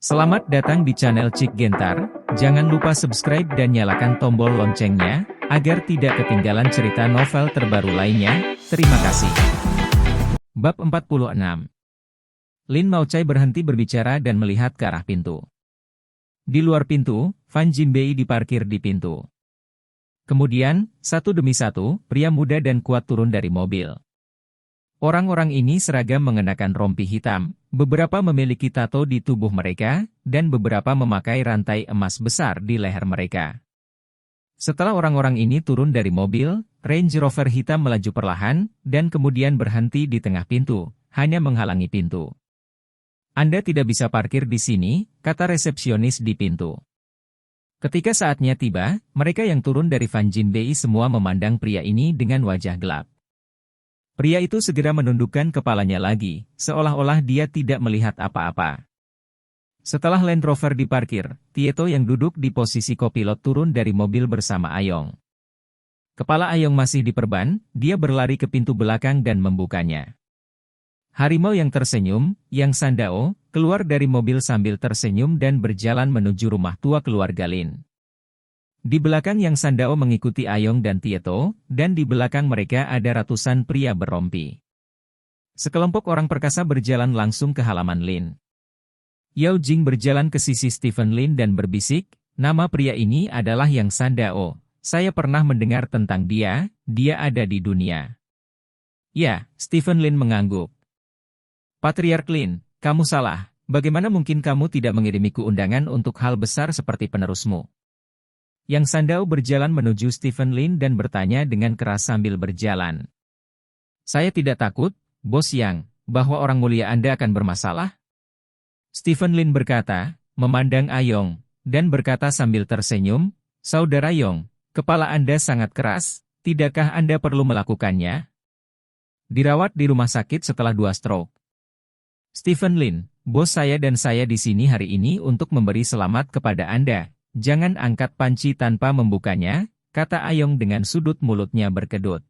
Selamat datang di channel Cik Gentar, jangan lupa subscribe dan nyalakan tombol loncengnya, agar tidak ketinggalan cerita novel terbaru lainnya, terima kasih. Bab 46. Lin Maocai berhenti berbicara dan melihat ke arah pintu. Di luar pintu, Fan Jinbei diparkir di pintu. Kemudian, satu demi satu, pria muda dan kuat turun dari mobil. Orang-orang ini seragam mengenakan rompi hitam, beberapa memiliki tato di tubuh mereka, dan beberapa memakai rantai emas besar di leher mereka. Setelah orang-orang ini turun dari mobil, Range Rover hitam melaju perlahan, dan kemudian berhenti di tengah pintu, hanya menghalangi pintu. Anda tidak bisa parkir di sini, kata resepsionis di pintu. Ketika saatnya tiba, mereka yang turun dari Fan Jinbei semua memandang pria ini dengan wajah gelap. Pria itu segera menundukkan kepalanya lagi, seolah-olah dia tidak melihat apa-apa. Setelah Land Rover diparkir, Tieto yang duduk di posisi kopilot turun dari mobil bersama Ayong. Kepala Ayong masih diperban, dia berlari ke pintu belakang dan membukanya. Harimau yang tersenyum, Yang Sandao, keluar dari mobil sambil tersenyum dan berjalan menuju rumah tua keluarga Lin. Di belakang Yang Sandao mengikuti Ayong dan Tieto, dan di belakang mereka ada ratusan pria berrompi. Sekelompok orang perkasa berjalan langsung ke halaman Lin. Yao Jing berjalan ke sisi Stephen Lin dan berbisik, nama pria ini adalah Yang Sandao. Saya pernah mendengar tentang dia ada di dunia. Ya, Stephen Lin mengangguk. Patriark Lin, kamu salah. Bagaimana mungkin kamu tidak mengirimiku undangan untuk hal besar seperti penerusmu? Yang Sandao berjalan menuju Stephen Lin dan bertanya dengan keras sambil berjalan. Saya tidak takut, Bos Yang, bahwa orang mulia Anda akan bermasalah? Stephen Lin berkata, memandang Ayong, dan berkata sambil tersenyum, Saudara Yong, kepala Anda sangat keras, tidakkah Anda perlu melakukannya? Dirawat di rumah sakit setelah 2 stroke. Stephen Lin, bos saya dan saya di sini hari ini untuk memberi selamat kepada Anda. Jangan angkat panci tanpa membukanya, kata Ayong dengan sudut mulutnya berkedut.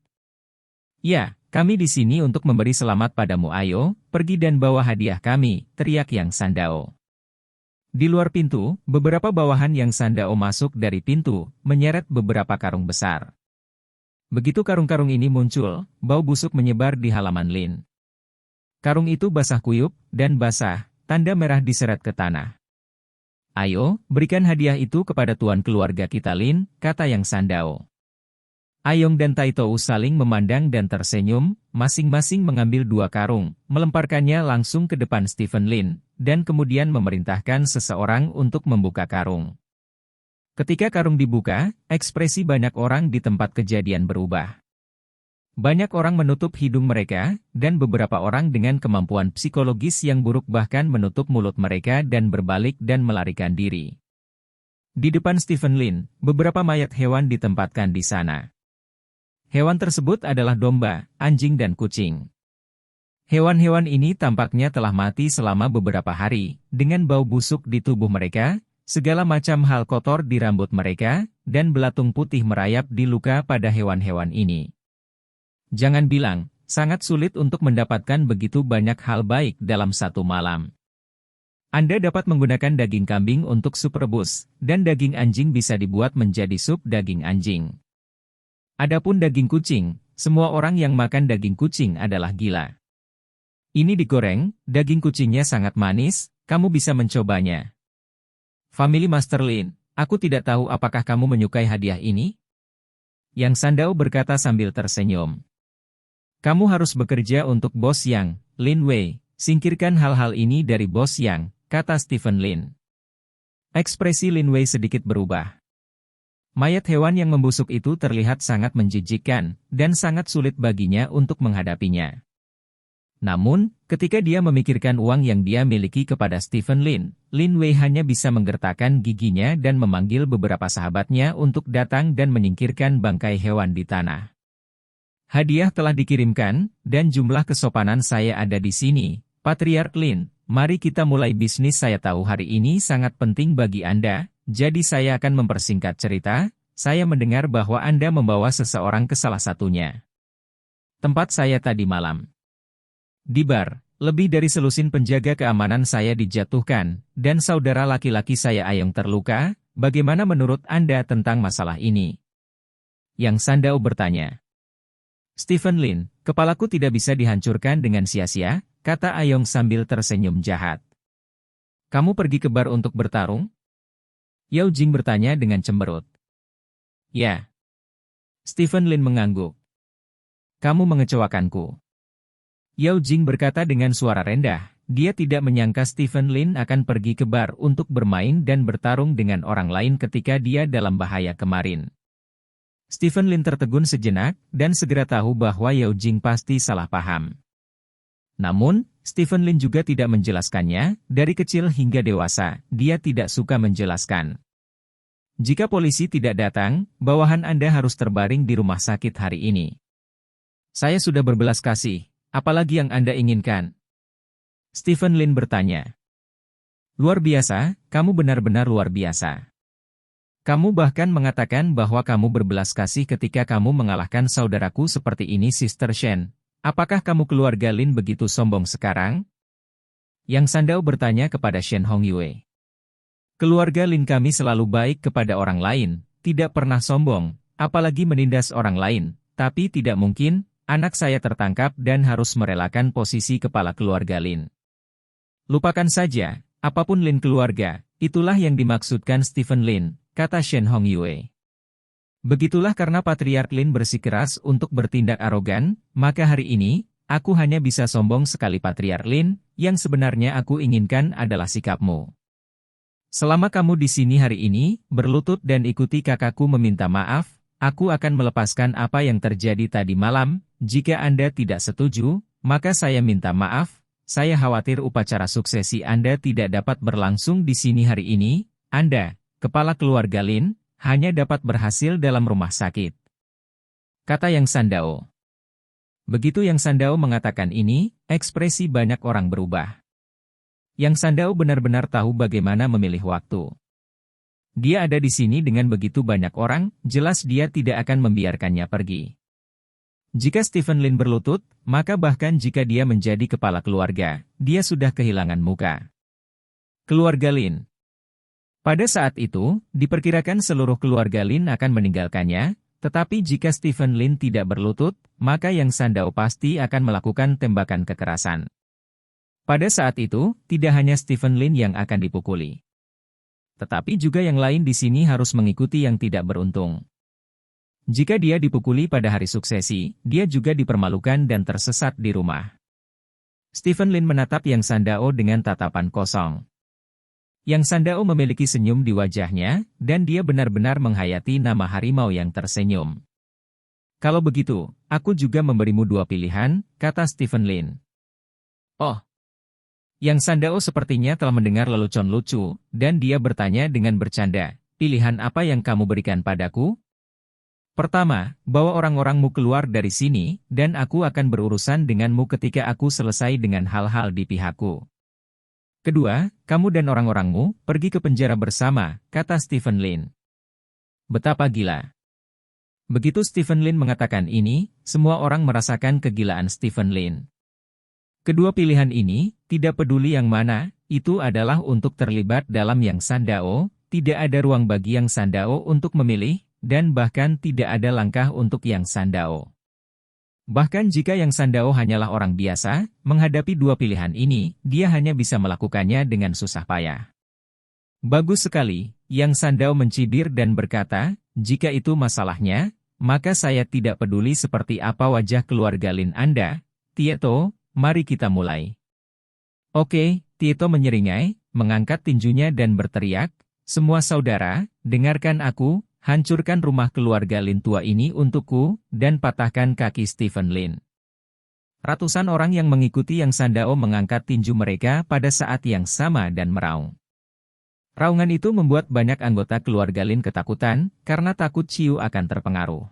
Ya, kami di sini untuk memberi selamat padamu ayo, pergi dan bawa hadiah kami, teriak Yang Sandao. Di luar pintu, beberapa bawahan Yang Sandao masuk dari pintu, menyeret beberapa karung besar. Begitu karung-karung ini muncul, bau busuk menyebar di halaman Lin. Karung itu basah kuyup, dan basah, tanda merah diseret ke tanah. Ayo, berikan hadiah itu kepada tuan keluarga kita Lin, kata Yang Sandao. Ayong dan Taito saling memandang dan tersenyum, masing-masing mengambil 2 karung, melemparkannya langsung ke depan Stephen Lin, dan kemudian memerintahkan seseorang untuk membuka karung. Ketika karung dibuka, ekspresi banyak orang di tempat kejadian berubah. Banyak orang menutup hidung mereka, dan beberapa orang dengan kemampuan psikologis yang buruk bahkan menutup mulut mereka dan berbalik dan melarikan diri. Di depan Stephen Lin, beberapa mayat hewan ditempatkan di sana. Hewan tersebut adalah domba, anjing dan kucing. Hewan-hewan ini tampaknya telah mati selama beberapa hari, dengan bau busuk di tubuh mereka, segala macam hal kotor di rambut mereka, dan belatung putih merayap di luka pada hewan-hewan ini. Jangan bilang, sangat sulit untuk mendapatkan begitu banyak hal baik dalam satu malam. Anda dapat menggunakan daging kambing untuk sup rebus, dan daging anjing bisa dibuat menjadi sup daging anjing. Adapun daging kucing, semua orang yang makan daging kucing adalah gila. Ini digoreng, daging kucingnya sangat manis, kamu bisa mencobanya. Family Master Lin, aku tidak tahu apakah kamu menyukai hadiah ini? Yang Sandao berkata sambil tersenyum. Kamu harus bekerja untuk Bos Yang, Lin Wei, singkirkan hal-hal ini dari Bos Yang, kata Stephen Lin. Ekspresi Lin Wei sedikit berubah. Mayat hewan yang membusuk itu terlihat sangat menjijikkan, dan sangat sulit baginya untuk menghadapinya. Namun, ketika dia memikirkan uang yang dia miliki kepada Stephen Lin, Lin Wei hanya bisa menggertakkan giginya dan memanggil beberapa sahabatnya untuk datang dan menyingkirkan bangkai hewan di tanah. Hadiah telah dikirimkan, dan jumlah kesopanan saya ada di sini. Patriark Lin, mari kita mulai bisnis. Saya tahu hari ini sangat penting bagi Anda, jadi saya akan mempersingkat cerita. Saya mendengar bahwa Anda membawa seseorang ke salah satunya tempat saya tadi malam. Di bar, Lebih dari selusin penjaga keamanan saya dijatuhkan, dan saudara laki-laki saya Ayong terluka. Bagaimana menurut Anda tentang masalah ini? Yang Sandao bertanya. Stephen Lin, kepalaku tidak bisa dihancurkan dengan sia-sia, kata Ayong sambil tersenyum jahat. Kamu pergi ke bar untuk bertarung? Yao Jing bertanya dengan cemberut. Ya. Stephen Lin mengangguk. Kamu mengecewakanku. Yao Jing berkata dengan suara rendah, dia tidak menyangka Stephen Lin akan pergi ke bar untuk bermain dan bertarung dengan orang lain ketika dia dalam bahaya kemarin. Stephen Lin tertegun sejenak, dan segera tahu bahwa Yao Jing pasti salah paham. Namun, Stephen Lin juga tidak menjelaskannya, dari kecil hingga dewasa, dia tidak suka menjelaskan. Jika polisi tidak datang, bawahan Anda harus terbaring di rumah sakit hari ini. Saya sudah berbelas kasih. Apalagi yang Anda inginkan? Stephen Lin bertanya. Luar biasa, kamu benar-benar luar biasa. Kamu bahkan mengatakan bahwa kamu berbelas kasih ketika kamu mengalahkan saudaraku seperti ini Sister Shen. Apakah kamu keluarga Lin begitu sombong sekarang? Yang Sandao bertanya kepada Shen Hongyue. Keluarga Lin kami selalu baik kepada orang lain, tidak pernah sombong, apalagi menindas orang lain, tapi tidak mungkin. Anak saya tertangkap dan harus merelakan posisi kepala keluarga Lin. Lupakan saja, apapun Lin keluarga, itulah yang dimaksudkan Stephen Lin, kata Shen Hongyue. Begitulah karena Patriark Lin bersikeras untuk bertindak arogan, maka hari ini, aku hanya bisa sombong sekali Patriark Lin, yang sebenarnya aku inginkan adalah sikapmu. Selama kamu di sini hari ini, berlutut dan ikuti kakakku meminta maaf, aku akan melepaskan apa yang terjadi tadi malam. Jika Anda tidak setuju, maka saya minta maaf, saya khawatir upacara suksesi Anda tidak dapat berlangsung di sini hari ini, Anda, kepala keluarga Lin, hanya dapat berhasil dalam rumah sakit. Kata Yang Sandao. Begitu Yang Sandao mengatakan ini, ekspresi banyak orang berubah. Yang Sandao benar-benar tahu bagaimana memilih waktu. Dia ada di sini dengan begitu banyak orang, jelas dia tidak akan membiarkannya pergi. Jika Stephen Lin berlutut, maka bahkan jika dia menjadi kepala keluarga, dia sudah kehilangan muka. Keluarga Lin. Pada saat itu, diperkirakan seluruh keluarga Lin akan meninggalkannya, tetapi jika Stephen Lin tidak berlutut, maka Yang Sandao pasti akan melakukan tembakan kekerasan. Pada saat itu, tidak hanya Stephen Lin yang akan dipukuli. Tetapi juga yang lain di sini harus mengikuti yang tidak beruntung. Jika dia dipukuli pada hari suksesi, dia juga dipermalukan dan tersesat di rumah. Stephen Lin menatap Yang Sandao dengan tatapan kosong. Yang Sandao memiliki senyum di wajahnya, dan dia benar-benar menghayati nama harimau yang tersenyum. Kalau begitu, aku juga memberimu dua pilihan, kata Stephen Lin. Oh. Yang Sandao sepertinya telah mendengar lelucon lucu, dan dia bertanya dengan bercanda, pilihan apa yang kamu berikan padaku? Pertama, bawa orang-orangmu keluar dari sini, dan aku akan berurusan denganmu ketika aku selesai dengan hal-hal di pihakku. Kedua, kamu dan orang-orangmu pergi ke penjara bersama, kata Stephen Lin. Betapa gila. Begitu Stephen Lin mengatakan ini, semua orang merasakan kegilaan Stephen Lin. Kedua pilihan ini, tidak peduli yang mana, itu adalah untuk terlibat dalam Yang Sandao, tidak ada ruang bagi Yang Sandao untuk memilih, dan bahkan tidak ada langkah untuk Yang Sandao. Bahkan jika Yang Sandao hanyalah orang biasa, menghadapi dua pilihan ini, dia hanya bisa melakukannya dengan susah payah. Bagus sekali, Yang Sandao mencibir dan berkata, jika itu masalahnya, maka saya tidak peduli seperti apa wajah keluarga Lin Anda, Tieto, mari kita mulai. Oke, Tieto menyeringai, mengangkat tinjunya dan berteriak, semua saudara, dengarkan aku, hancurkan rumah keluarga Lin tua ini untukku, dan patahkan kaki Stephen Lin. Ratusan orang yang mengikuti Yang Sandao mengangkat tinju mereka pada saat yang sama dan meraung. Raungan itu membuat banyak anggota keluarga Lin ketakutan, karena takut Ciu akan terpengaruh.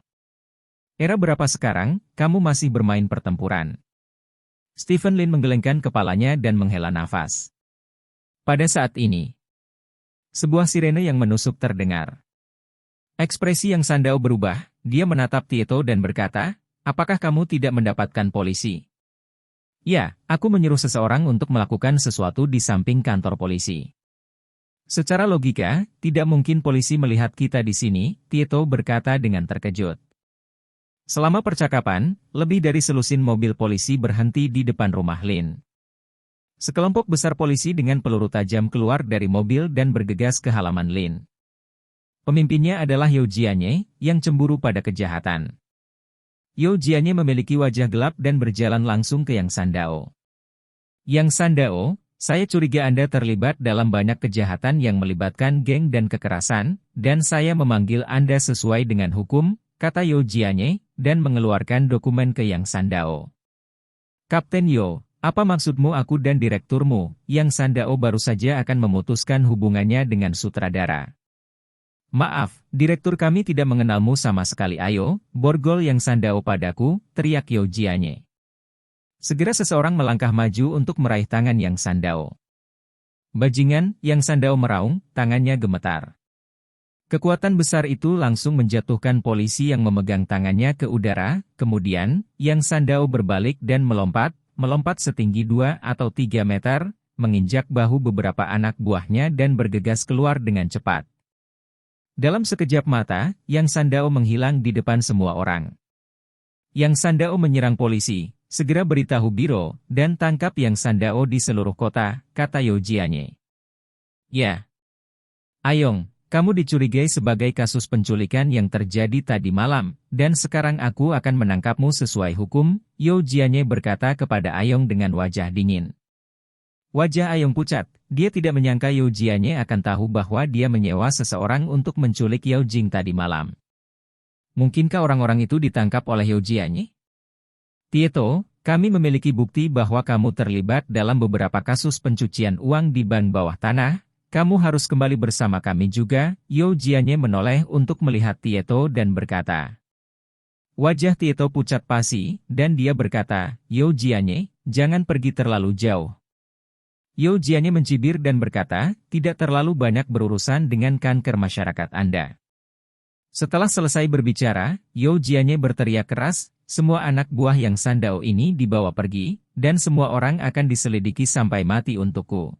Era berapa sekarang, kamu masih bermain pertempuran? Stephen Lin menggelengkan kepalanya dan menghela nafas. Pada saat ini, sebuah sirene yang menusuk terdengar. Ekspresi Yang Sandao berubah, dia menatap Tieto dan berkata, apakah kamu tidak mendapatkan polisi? Ya, aku menyuruh seseorang untuk melakukan sesuatu di samping kantor polisi. Secara logika, tidak mungkin polisi melihat kita di sini, Tieto berkata dengan terkejut. Selama percakapan, lebih dari selusin mobil polisi berhenti di depan rumah Lin. Sekelompok besar polisi dengan peluru tajam keluar dari mobil dan bergegas ke halaman Lin. Pemimpinnya adalah Yao Jianye, yang cemburu pada kejahatan. Yao Jianye memiliki wajah gelap dan berjalan langsung ke Yang Sandao. Yang Sandao, saya curiga Anda terlibat dalam banyak kejahatan yang melibatkan geng dan kekerasan, dan saya memanggil Anda sesuai dengan hukum, kata Yao Jianye, dan mengeluarkan dokumen ke Yang Sandao. Kapten Yao, apa maksudmu aku dan direkturmu? Yang Sandao baru saja akan memutuskan hubungannya dengan sutradara. Maaf, direktur kami tidak mengenalmu sama sekali. Ayo, borgol Yang Sandao padaku, teriak Yao Jianye. Segera seseorang melangkah maju untuk meraih tangan Yang Sandao. Bajingan, Yang Sandao meraung, tangannya gemetar. Kekuatan besar itu langsung menjatuhkan polisi yang memegang tangannya ke udara, kemudian, Yang Sandao berbalik dan melompat setinggi 2 atau 3 meter, menginjak bahu beberapa anak buahnya dan bergegas keluar dengan cepat. Dalam sekejap mata, Yang Sandao menghilang di depan semua orang. Yang Sandao menyerang polisi, segera beritahu biro, dan tangkap Yang Sandao di seluruh kota, kata Yao Jianye. Ya. Ayong, kamu dicurigai sebagai kasus penculikan yang terjadi tadi malam, dan sekarang aku akan menangkapmu sesuai hukum, Yao Jianye berkata kepada Ayong dengan wajah dingin. Wajah Ayong pucat, dia tidak menyangka Yao Jianye akan tahu bahwa dia menyewa seseorang untuk menculik Yao Jing tadi malam. Mungkinkah orang-orang itu ditangkap oleh Yao Jianye? Tieto, kami memiliki bukti bahwa kamu terlibat dalam beberapa kasus pencucian uang di bank bawah tanah, kamu harus kembali bersama kami juga, Yao Jianye menoleh untuk melihat Tieto dan berkata. Wajah Tieto pucat pasi, dan dia berkata, Yao Jianye, jangan pergi terlalu jauh. Yao Jianye mencibir dan berkata, tidak terlalu banyak berurusan dengan kanker masyarakat Anda. Setelah selesai berbicara, Yao Jianye berteriak keras, semua anak buah Yang Sandao ini dibawa pergi, dan semua orang akan diselidiki sampai mati untukku.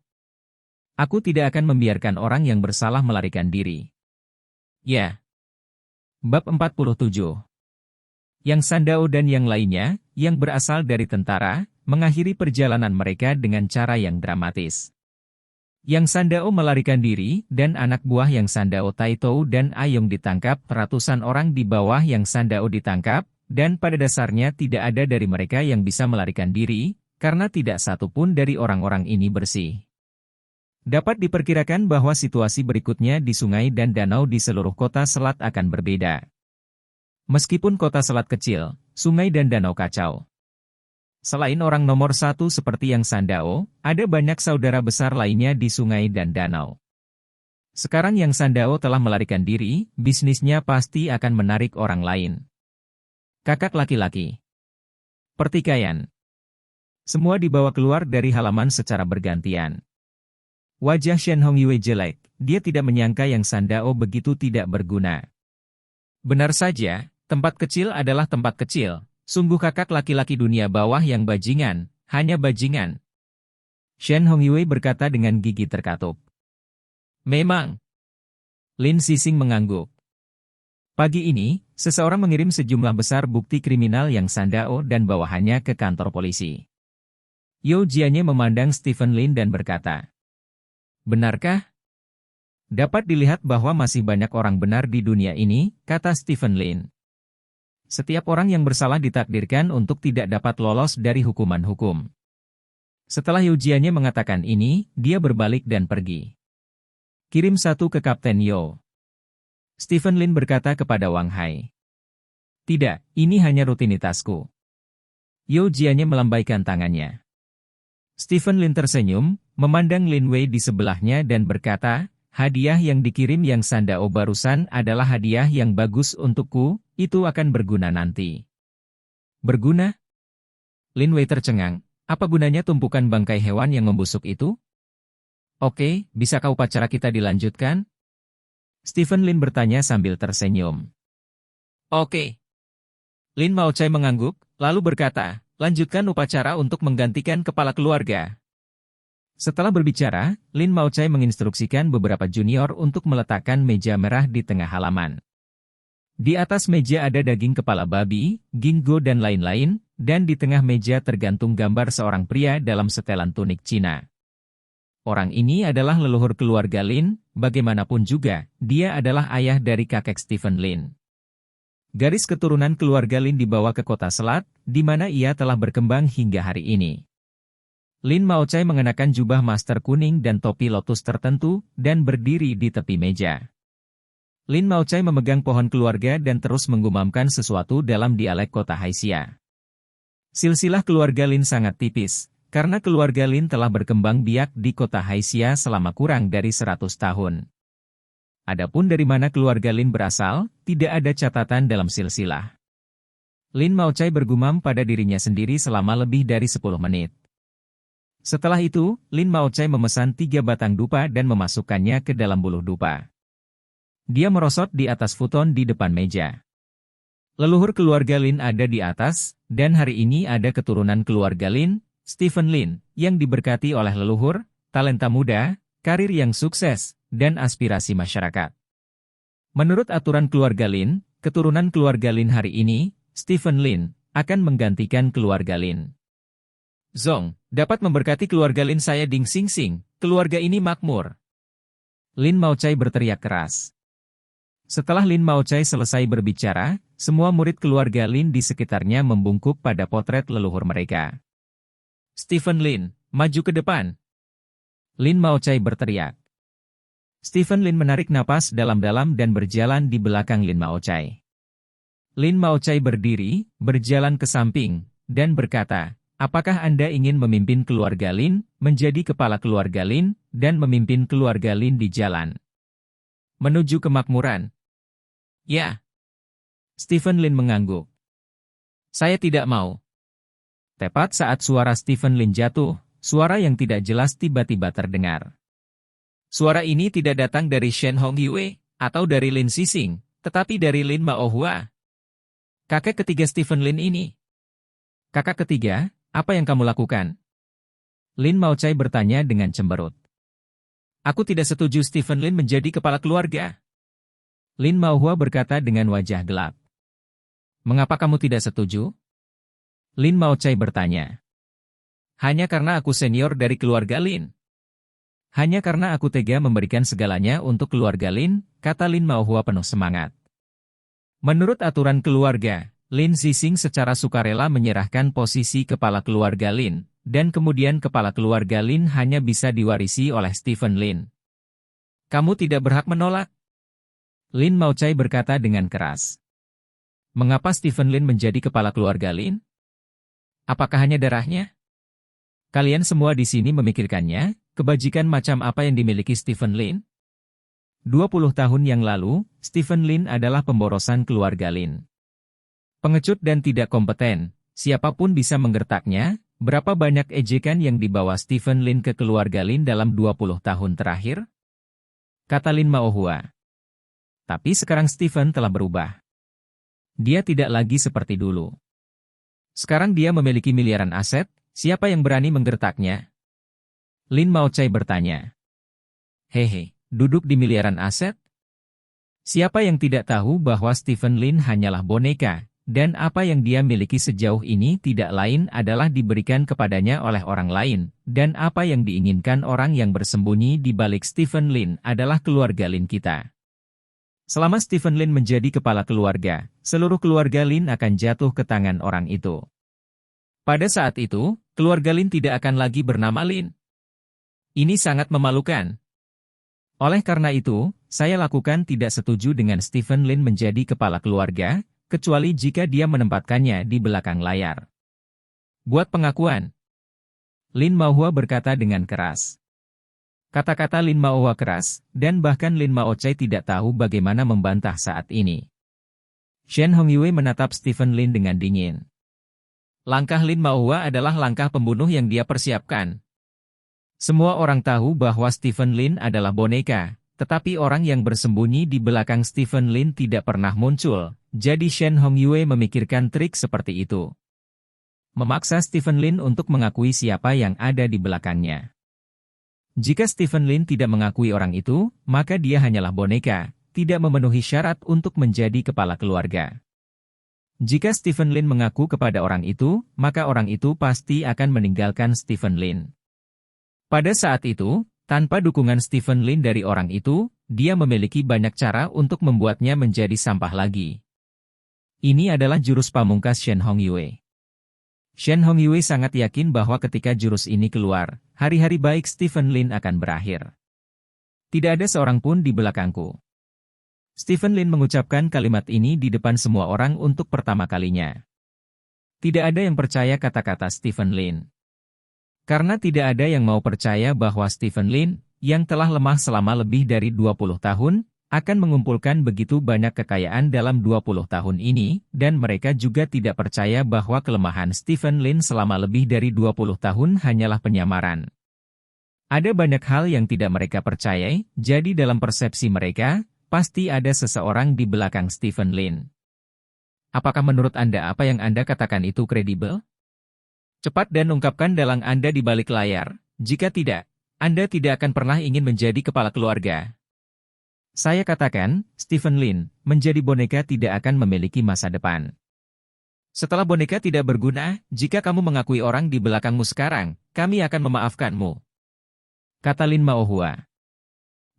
Aku tidak akan membiarkan orang yang bersalah melarikan diri. Ya. Bab 47. Yang Sandao dan yang lainnya, yang berasal dari tentara, mengakhiri perjalanan mereka dengan cara yang dramatis. Yang Sandao melarikan diri, dan anak buah Yang Sandao Taitou dan Ayong ditangkap, ratusan orang di bawah Yang Sandao ditangkap, dan pada dasarnya tidak ada dari mereka yang bisa melarikan diri, karena tidak satu pun dari orang-orang ini bersih. Dapat diperkirakan bahwa situasi berikutnya di sungai dan danau di seluruh kota selat akan berbeda. Meskipun kota selat kecil, sungai dan danau kacau. Selain orang nomor satu seperti Yang Sandao, ada banyak saudara besar lainnya di sungai dan danau. Sekarang Yang Sandao telah melarikan diri, bisnisnya pasti akan menarik orang lain. Kakak laki-laki. Pertikaian. Semua dibawa keluar dari halaman secara bergantian. Wajah Shen Hongyue jelek, dia tidak menyangka Yang Sandao begitu tidak berguna. Benar saja, tempat kecil adalah tempat kecil. Sungguh kakak laki-laki dunia bawah yang bajingan, hanya bajingan. Shen Hongyue berkata dengan gigi terkatup. Memang. Lin Sising mengangguk. Pagi ini, seseorang mengirim sejumlah besar bukti kriminal Yang Sandao dan bawahannya ke kantor polisi. Yao Jianye memandang Stephen Lin dan berkata. Benarkah? Dapat dilihat bahwa masih banyak orang benar di dunia ini, kata Stephen Lin. Setiap orang yang bersalah ditakdirkan untuk tidak dapat lolos dari hukuman hukum. Setelah Yao Jianye mengatakan ini, dia berbalik dan pergi. Kirim satu ke Kapten Yao. Stephen Lin berkata kepada Wang Hai. Tidak, ini hanya rutinitasku. Yao Jianye melambaikan tangannya. Stephen Lin tersenyum, memandang Lin Wei di sebelahnya dan berkata, hadiah yang dikirim Yang Sandao barusan adalah hadiah yang bagus untukku, itu akan berguna nanti. Berguna? Lin Wei tercengang, apa gunanya tumpukan bangkai hewan yang membusuk itu? Oke, bisakah upacara kita dilanjutkan? Stephen Lin bertanya sambil tersenyum. Oke. Lin Maochai mengangguk, lalu berkata, lanjutkan upacara untuk menggantikan kepala keluarga. Setelah berbicara, Lin Maochai menginstruksikan beberapa junior untuk meletakkan meja merah di tengah halaman. Di atas meja ada daging kepala babi, ginkgo dan lain-lain, dan di tengah meja tergantung gambar seorang pria dalam setelan tunik Cina. Orang ini adalah leluhur keluarga Lin, bagaimanapun juga, dia adalah ayah dari kakek Stephen Lin. Garis keturunan keluarga Lin dibawa ke kota Selat, di mana ia telah berkembang hingga hari ini. Lin Maochai mengenakan jubah master kuning dan topi lotus tertentu, dan berdiri di tepi meja. Lin Maochai memegang pohon keluarga dan terus menggumamkan sesuatu dalam dialek kota Haisia. Silsilah keluarga Lin sangat tipis, karena keluarga Lin telah berkembang biak di kota Haisia selama kurang dari 100 tahun. Adapun dari mana keluarga Lin berasal, tidak ada catatan dalam silsilah. Lin Maochai bergumam pada dirinya sendiri selama lebih dari 10 menit. Setelah itu, Lin Maochai memesan 3 batang dupa dan memasukkannya ke dalam buluh dupa. Dia merosot di atas futon di depan meja. Leluhur keluarga Lin ada di atas, dan hari ini ada keturunan keluarga Lin, Stephen Lin, yang diberkati oleh leluhur, talenta muda, karir yang sukses, dan aspirasi masyarakat. Menurut aturan keluarga Lin, keturunan keluarga Lin hari ini, Stephen Lin, akan menggantikan keluarga Lin. Zong, dapat memberkati keluarga Lin saya Ding Xing Xing, keluarga ini makmur. Lin Maochai berteriak keras. Setelah Lin Maochai selesai berbicara, semua murid keluarga Lin di sekitarnya membungkuk pada potret leluhur mereka. Stephen Lin, maju ke depan. Lin Maochai berteriak. Stephen Lin menarik napas dalam-dalam dan berjalan di belakang Lin Maochai. Lin Maochai berdiri, berjalan ke samping, dan berkata, apakah Anda ingin memimpin keluarga Lin, menjadi kepala keluarga Lin, dan memimpin keluarga Lin di jalan menuju kemakmuran? Ya. Stephen Lin mengangguk. Saya tidak mau. Tepat saat suara Stephen Lin jatuh, suara yang tidak jelas tiba-tiba terdengar. Suara ini tidak datang dari Shen Hongyue, atau dari Lin Xixing, tetapi dari Lin Maohua. Kakek ketiga Stephen Lin ini. Kakak ketiga, apa yang kamu lakukan? Lin Maochai bertanya dengan cemberut. Aku tidak setuju Stephen Lin menjadi kepala keluarga. Lin Maohua berkata dengan wajah gelap. Mengapa kamu tidak setuju? Lin Maochai bertanya. Hanya karena aku senior dari keluarga Lin. Hanya karena aku tega memberikan segalanya untuk keluarga Lin, kata Lin Maohua penuh semangat. Menurut aturan keluarga, Lin Xixing secara sukarela menyerahkan posisi kepala keluarga Lin, dan kemudian kepala keluarga Lin hanya bisa diwarisi oleh Stephen Lin. Kamu tidak berhak menolak. Lin Maochai berkata dengan keras. Mengapa Stephen Lin menjadi kepala keluarga Lin? Apakah hanya darahnya? Kalian semua di sini memikirkannya, kebajikan macam apa yang dimiliki Stephen Lin? 20 tahun yang lalu, Stephen Lin adalah pemborosan keluarga Lin. Pengecut dan tidak kompeten, siapapun bisa menggertaknya. Berapa banyak ejekan yang dibawa Stephen Lin ke keluarga Lin dalam 20 tahun terakhir? Kata Lin Maohua. Tapi sekarang Stephen telah berubah. Dia tidak lagi seperti dulu. Sekarang dia memiliki miliaran aset, siapa yang berani menggertaknya? Lin Maochai bertanya. Hehe, duduk di miliaran aset? Siapa yang tidak tahu bahwa Stephen Lin hanyalah boneka, dan apa yang dia miliki sejauh ini tidak lain adalah diberikan kepadanya oleh orang lain, dan apa yang diinginkan orang yang bersembunyi di balik Stephen Lin adalah keluarga Lin kita. Selama Stephen Lin menjadi kepala keluarga, seluruh keluarga Lin akan jatuh ke tangan orang itu. Pada saat itu, keluarga Lin tidak akan lagi bernama Lin. Ini sangat memalukan. Oleh karena itu, saya lakukan tidak setuju dengan Stephen Lin menjadi kepala keluarga, kecuali jika dia menempatkannya di belakang layar. Buat pengakuan. Lin Maohua berkata dengan keras. Kata-kata Lin Maohua keras, dan bahkan Lin Maochai tidak tahu bagaimana membantah saat ini. Shen Hongyue menatap Stephen Lin dengan dingin. Langkah Lin Maohua adalah langkah pembunuh yang dia persiapkan. Semua orang tahu bahwa Stephen Lin adalah boneka, tetapi orang yang bersembunyi di belakang Stephen Lin tidak pernah muncul, jadi Shen Hongyue memikirkan trik seperti itu. memaksa Stephen Lin untuk mengakui siapa yang ada di belakangnya. Jika Stephen Lin tidak mengakui orang itu, maka dia hanyalah boneka, tidak memenuhi syarat untuk menjadi kepala keluarga. Jika Stephen Lin mengaku kepada orang itu, maka orang itu pasti akan meninggalkan Stephen Lin. Pada saat itu, tanpa dukungan Stephen Lin dari orang itu, dia memiliki banyak cara untuk membuatnya menjadi sampah lagi. Ini adalah jurus pamungkas Shen Hongyue. Shen Hongyue sangat yakin bahwa ketika jurus ini keluar, hari-hari baik Stephen Lin akan berakhir. Tidak ada seorang pun di belakangku. Stephen Lin mengucapkan kalimat ini di depan semua orang untuk pertama kalinya. Tidak ada yang percaya kata-kata Stephen Lin. Karena tidak ada yang mau percaya bahwa Stephen Lin, yang telah lemah selama lebih dari 20 tahun, akan mengumpulkan begitu banyak kekayaan dalam 20 tahun ini, dan mereka juga tidak percaya bahwa kelemahan Stephen Lin selama lebih dari 20 tahun hanyalah penyamaran. Ada banyak hal yang tidak mereka percayai, jadi dalam persepsi mereka, pasti ada seseorang di belakang Stephen Lin. Apakah menurut Anda apa yang Anda katakan itu kredibel? Cepat dan ungkapkan dalang Anda di balik layar, jika tidak, Anda tidak akan pernah ingin menjadi kepala keluarga. Saya katakan, Stephen Lin, menjadi boneka tidak akan memiliki masa depan. Setelah boneka tidak berguna, jika kamu mengakui orang di belakangmu sekarang, kami akan memaafkanmu. Kata Lin Maohua.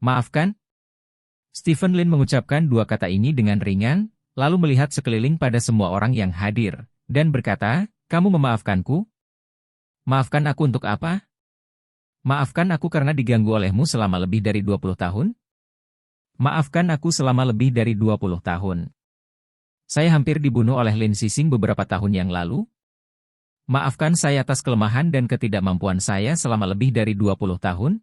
Maafkan? Stephen Lin mengucapkan dua kata ini dengan ringan, lalu melihat sekeliling pada semua orang yang hadir, dan berkata, kamu memaafkanku? Maafkan aku untuk apa? Maafkan aku karena diganggu olehmu selama lebih dari 20 tahun? Maafkan aku selama lebih dari 20 tahun. Saya hampir dibunuh oleh Lin Sising beberapa tahun yang lalu. Maafkan saya atas kelemahan dan ketidakmampuan saya selama lebih dari 20 tahun.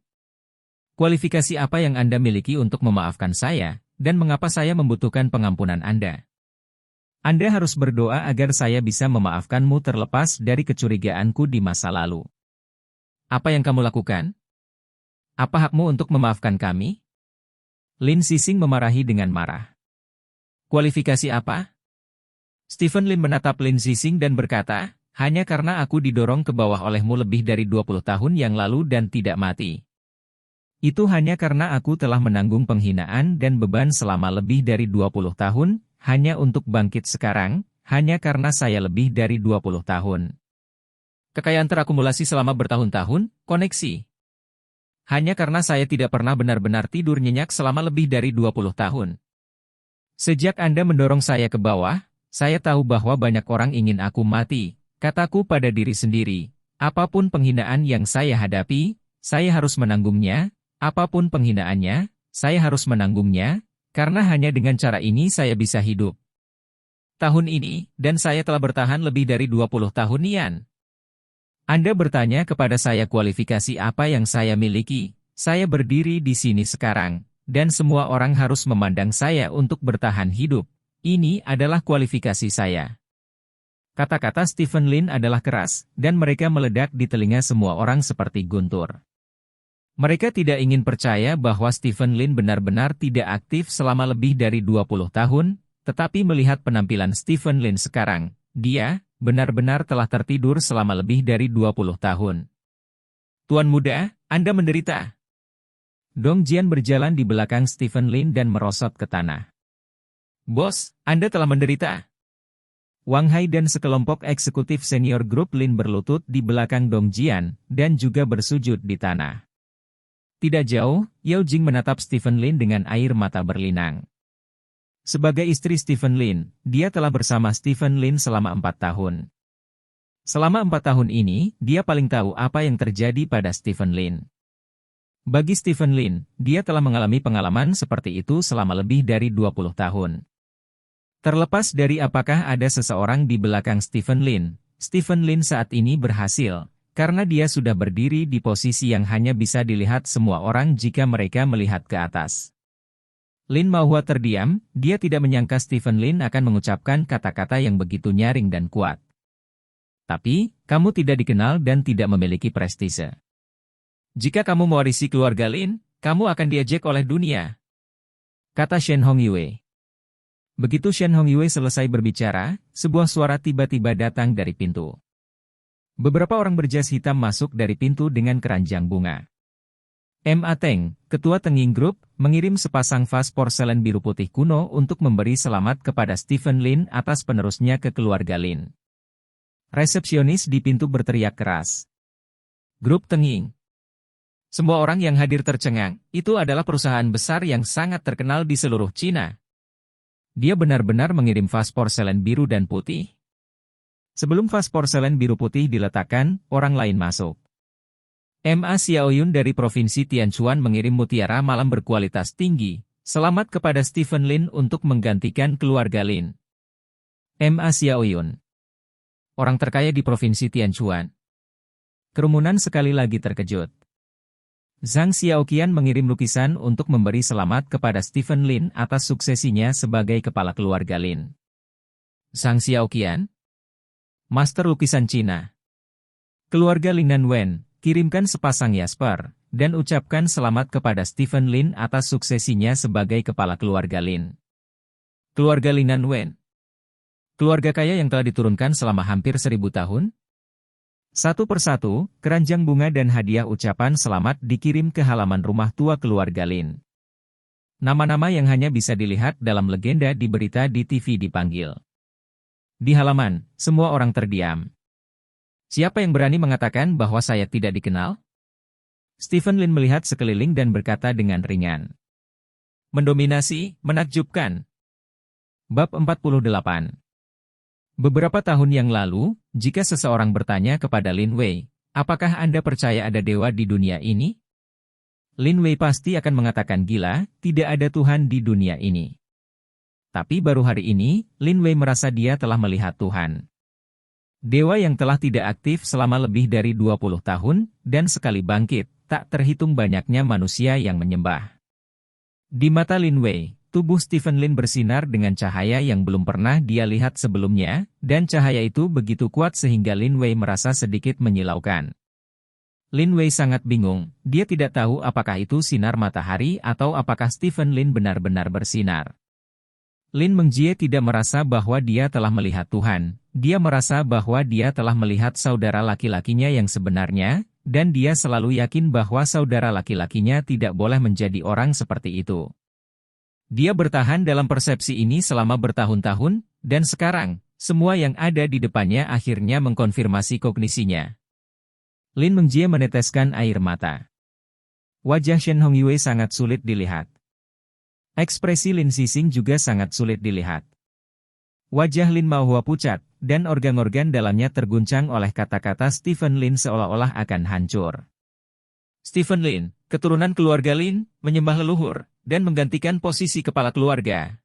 Kualifikasi apa yang Anda miliki untuk memaafkan saya, dan mengapa saya membutuhkan pengampunan Anda? Anda harus berdoa agar saya bisa memaafkanmu terlepas dari kecurigaanku di masa lalu. Apa yang kamu lakukan? Apa hakmu untuk memaafkan kami? Lin Sising memarahi dengan marah. Kualifikasi apa? Stephen Lin menatap Lin Sising dan berkata, hanya karena aku didorong ke bawah olehmu lebih dari 20 tahun yang lalu dan tidak mati. Itu hanya karena aku telah menanggung penghinaan dan beban selama lebih dari 20 tahun, hanya untuk bangkit sekarang, hanya karena saya lebih dari 20 tahun. Kekayaan terakumulasi selama bertahun-tahun, koneksi. Hanya karena saya tidak pernah benar-benar tidur nyenyak selama lebih dari 20 tahun. Sejak Anda mendorong saya ke bawah, saya tahu bahwa banyak orang ingin aku mati. Kataku pada diri sendiri, apapun penghinaan yang saya hadapi, saya harus menanggungnya, apapun penghinaannya, saya harus menanggungnya, karena hanya dengan cara ini saya bisa hidup. Tahun ini, dan saya telah bertahan lebih dari 20 tahun Nian. Anda bertanya kepada saya kualifikasi apa yang saya miliki, saya berdiri di sini sekarang, dan semua orang harus memandang saya untuk bertahan hidup. Ini adalah kualifikasi saya. Kata-kata Stephen Lin adalah keras, dan mereka meledak di telinga semua orang seperti guntur. Mereka tidak ingin percaya bahwa Stephen Lin benar-benar tidak aktif selama lebih dari 20 tahun, tetapi melihat penampilan Stephen Lin sekarang, dia benar-benar telah tertidur selama lebih dari 20 tahun. Tuan muda, Anda menderita. Dong Jian berjalan di belakang Stephen Lin dan merosot ke tanah. Bos, Anda telah menderita. Wang Hai dan sekelompok eksekutif senior grup Lin berlutut di belakang Dong Jian, dan juga bersujud di tanah. Tidak jauh, Yao Jing menatap Stephen Lin dengan air mata berlinang. Sebagai istri Stephen Lin, dia telah bersama Stephen Lin selama 4 tahun. Selama 4 tahun ini, dia paling tahu apa yang terjadi pada Stephen Lin. Bagi Stephen Lin, dia telah mengalami pengalaman seperti itu selama lebih dari 20 tahun. Terlepas dari apakah ada seseorang di belakang Stephen Lin saat ini berhasil, karena dia sudah berdiri di posisi yang hanya bisa dilihat semua orang jika mereka melihat ke atas. Lin Maohua terdiam, dia tidak menyangka Stephen Lin akan mengucapkan kata-kata yang begitu nyaring dan kuat. Tapi, kamu tidak dikenal dan tidak memiliki prestise. Jika kamu mewarisi keluarga Lin, kamu akan diejek oleh dunia. Kata Shen Hongyue. Begitu Shen Hongyue selesai berbicara, sebuah suara tiba-tiba datang dari pintu. Beberapa orang berjas hitam masuk dari pintu dengan keranjang bunga. M.A. Teng, ketua Tenging Group, mengirim sepasang vas porselen biru putih kuno untuk memberi selamat kepada Stephen Lin atas penerusnya ke keluarga Lin. Resepsionis di pintu berteriak keras. Grup Tenging. Semua orang yang hadir tercengang, itu adalah perusahaan besar yang sangat terkenal di seluruh Cina. Dia benar-benar mengirim vas porselen biru dan putih. Sebelum vas porselen biru putih diletakkan, orang lain masuk. M.A. Xiaoyun dari Provinsi Tianchuan mengirim mutiara malam berkualitas tinggi, selamat kepada Stephen Lin untuk menggantikan keluarga Lin. M.A. Xiaoyun, orang terkaya di Provinsi Tianchuan. Kerumunan sekali lagi terkejut. Zhang Xiaoqian mengirim lukisan untuk memberi selamat kepada Stephen Lin atas suksesinya sebagai kepala keluarga Lin. Zhang Xiaoqian, master lukisan Cina. Keluarga Lin dan Wen, kirimkan sepasang Jasper, dan ucapkan selamat kepada Stephen Lin atas suksesinya sebagai kepala keluarga Lin. Keluarga Lin dan Wen, keluarga kaya yang telah diturunkan selama hampir 1000 tahun? Satu persatu, keranjang bunga dan hadiah ucapan selamat dikirim ke halaman rumah tua keluarga Lin. Nama-nama yang hanya bisa dilihat dalam legenda di berita di TV dipanggil. Di halaman, semua orang terdiam. Siapa yang berani mengatakan bahwa saya tidak dikenal? Stephen Lin melihat sekeliling dan berkata dengan ringan. Mendominasi, menakjubkan. Bab 48. Beberapa tahun yang lalu, jika seseorang bertanya kepada Lin Wei, apakah Anda percaya ada dewa di dunia ini? Lin Wei pasti akan mengatakan gila, tidak ada Tuhan di dunia ini. Tapi baru hari ini, Lin Wei merasa dia telah melihat Tuhan. Dewa yang telah tidak aktif selama lebih dari 20 tahun, dan sekali bangkit, tak terhitung banyaknya manusia yang menyembah. Di mata Lin Wei, tubuh Stephen Lin bersinar dengan cahaya yang belum pernah dia lihat sebelumnya, dan cahaya itu begitu kuat sehingga Lin Wei merasa sedikit menyilaukan. Lin Wei sangat bingung, dia tidak tahu apakah itu sinar matahari atau apakah Stephen Lin benar-benar bersinar. Lin Mengjie tidak merasa bahwa dia telah melihat Tuhan, dia merasa bahwa dia telah melihat saudara laki-lakinya yang sebenarnya, dan dia selalu yakin bahwa saudara laki-lakinya tidak boleh menjadi orang seperti itu. Dia bertahan dalam persepsi ini selama bertahun-tahun, dan sekarang, semua yang ada di depannya akhirnya mengkonfirmasi kognisinya. Lin Mengjie meneteskan air mata. Wajah Shen Hongyue sangat sulit dilihat. Ekspresi Lin Xixing juga sangat sulit dilihat. Wajah Lin Maohua pucat, dan organ-organ dalamnya terguncang oleh kata-kata Stephen Lin seolah-olah akan hancur. Stephen Lin, keturunan keluarga Lin, menyembah leluhur, dan menggantikan posisi kepala keluarga.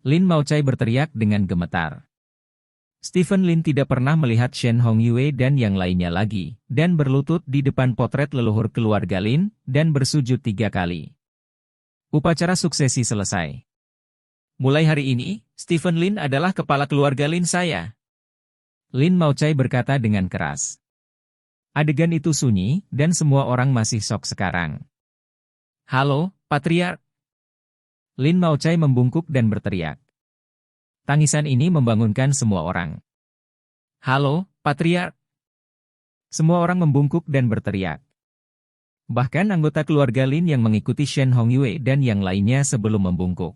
Lin Maocai berteriak dengan gemetar. Stephen Lin tidak pernah melihat Shen Hongyue dan yang lainnya lagi, dan berlutut di depan potret leluhur keluarga Lin, dan bersujud 3 kali. Upacara suksesi selesai. Mulai hari ini, Stephen Lin adalah kepala keluarga Lin saya. Lin Maocai berkata dengan keras. Adegan itu sunyi, dan semua orang masih syok sekarang. Halo, Patriark. Lin Maocai membungkuk dan berteriak. Tangisan ini membangunkan semua orang. Halo, Patriark. Semua orang membungkuk dan berteriak. Bahkan anggota keluarga Lin yang mengikuti Shen Hongyue dan yang lainnya sebelum membungkuk.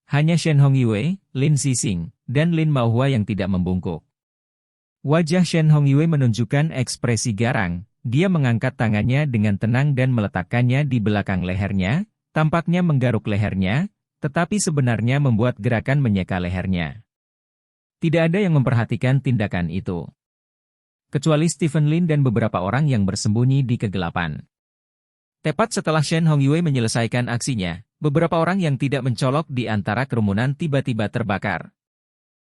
Hanya Shen Hongyue, Lin Xixing, dan Lin Maohua yang tidak membungkuk. Wajah Shen Hongyue menunjukkan ekspresi garang, dia mengangkat tangannya dengan tenang dan meletakkannya di belakang lehernya, tampaknya menggaruk lehernya, tetapi sebenarnya membuat gerakan menyeka lehernya. Tidak ada yang memperhatikan tindakan itu. Kecuali Stephen Lin dan beberapa orang yang bersembunyi di kegelapan. Tepat setelah Shen Hongyue menyelesaikan aksinya, beberapa orang yang tidak mencolok di antara kerumunan tiba-tiba terbakar.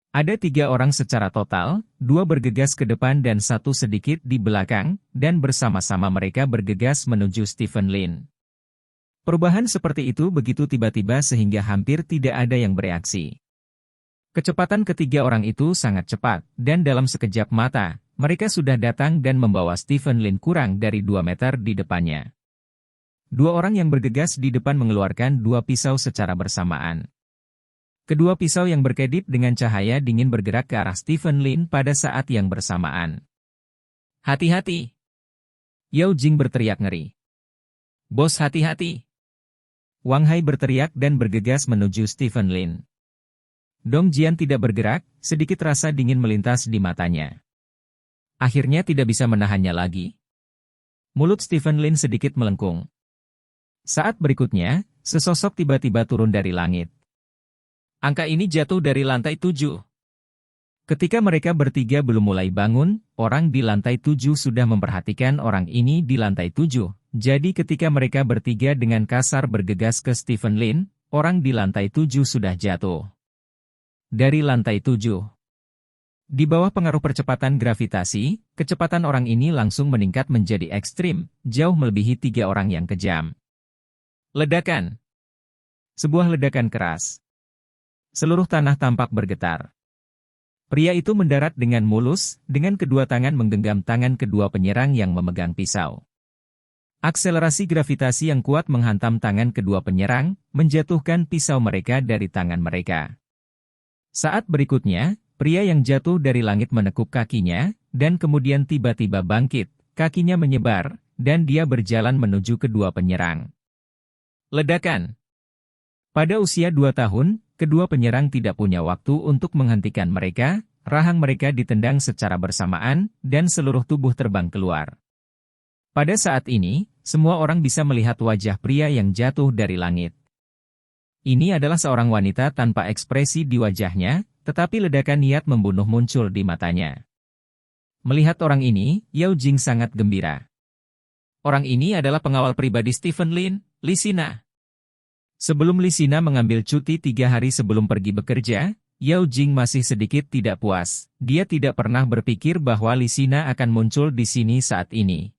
Ada 3 orang secara total, 2 bergegas ke depan dan 1 sedikit di belakang, dan bersama-sama mereka bergegas menuju Stephen Lin. Perubahan seperti itu begitu tiba-tiba sehingga hampir tidak ada yang bereaksi. Kecepatan ketiga orang itu sangat cepat, dan dalam sekejap mata, mereka sudah datang dan membawa Stephen Lin kurang dari 2 meter di depannya. 2 orang yang bergegas di depan mengeluarkan 2 pisau secara bersamaan. Kedua pisau yang berkedip dengan cahaya dingin bergerak ke arah Stephen Lin pada saat yang bersamaan. Hati-hati! Yao Jing berteriak ngeri. Bos, hati-hati! Wang Hai berteriak dan bergegas menuju Stephen Lin. Dong Jian tidak bergerak, sedikit rasa dingin melintas di matanya. Akhirnya tidak bisa menahannya lagi. Mulut Stephen Lin sedikit melengkung. Saat berikutnya, sesosok tiba-tiba turun dari langit. Angka ini jatuh dari lantai 7. Ketika mereka bertiga belum mulai bangun, orang di lantai 7 sudah memperhatikan orang ini di lantai 7. Jadi ketika mereka bertiga dengan kasar bergegas ke Stephen Lin, orang di lantai 7 sudah jatuh. Dari lantai 7. Di bawah pengaruh percepatan gravitasi, kecepatan orang ini langsung meningkat menjadi ekstrim, jauh melebihi 3 orang yang kejam. Ledakan. Sebuah ledakan keras. Seluruh tanah tampak bergetar. Pria itu mendarat dengan mulus, dengan kedua tangan menggenggam tangan kedua penyerang yang memegang pisau. Akselerasi gravitasi yang kuat menghantam tangan kedua penyerang, menjatuhkan pisau mereka dari tangan mereka. Saat berikutnya, pria yang jatuh dari langit menekuk kakinya, dan kemudian tiba-tiba bangkit, kakinya menyebar, dan dia berjalan menuju kedua penyerang. Ledakan. Pada usia 2 tahun, kedua penyerang tidak punya waktu untuk menghentikan mereka, rahang mereka ditendang secara bersamaan, dan seluruh tubuh terbang keluar. Pada saat ini, semua orang bisa melihat wajah pria yang jatuh dari langit. Ini adalah seorang wanita tanpa ekspresi di wajahnya, tetapi ledakan niat membunuh muncul di matanya. Melihat orang ini, Yao Jing sangat gembira. Orang ini adalah pengawal pribadi Stephen Lin, Li Sina. Sebelum Li Sina mengambil cuti 3 hari sebelum pergi bekerja, Yao Jing masih sedikit tidak puas. Dia tidak pernah berpikir bahwa Li Sina akan muncul di sini saat ini.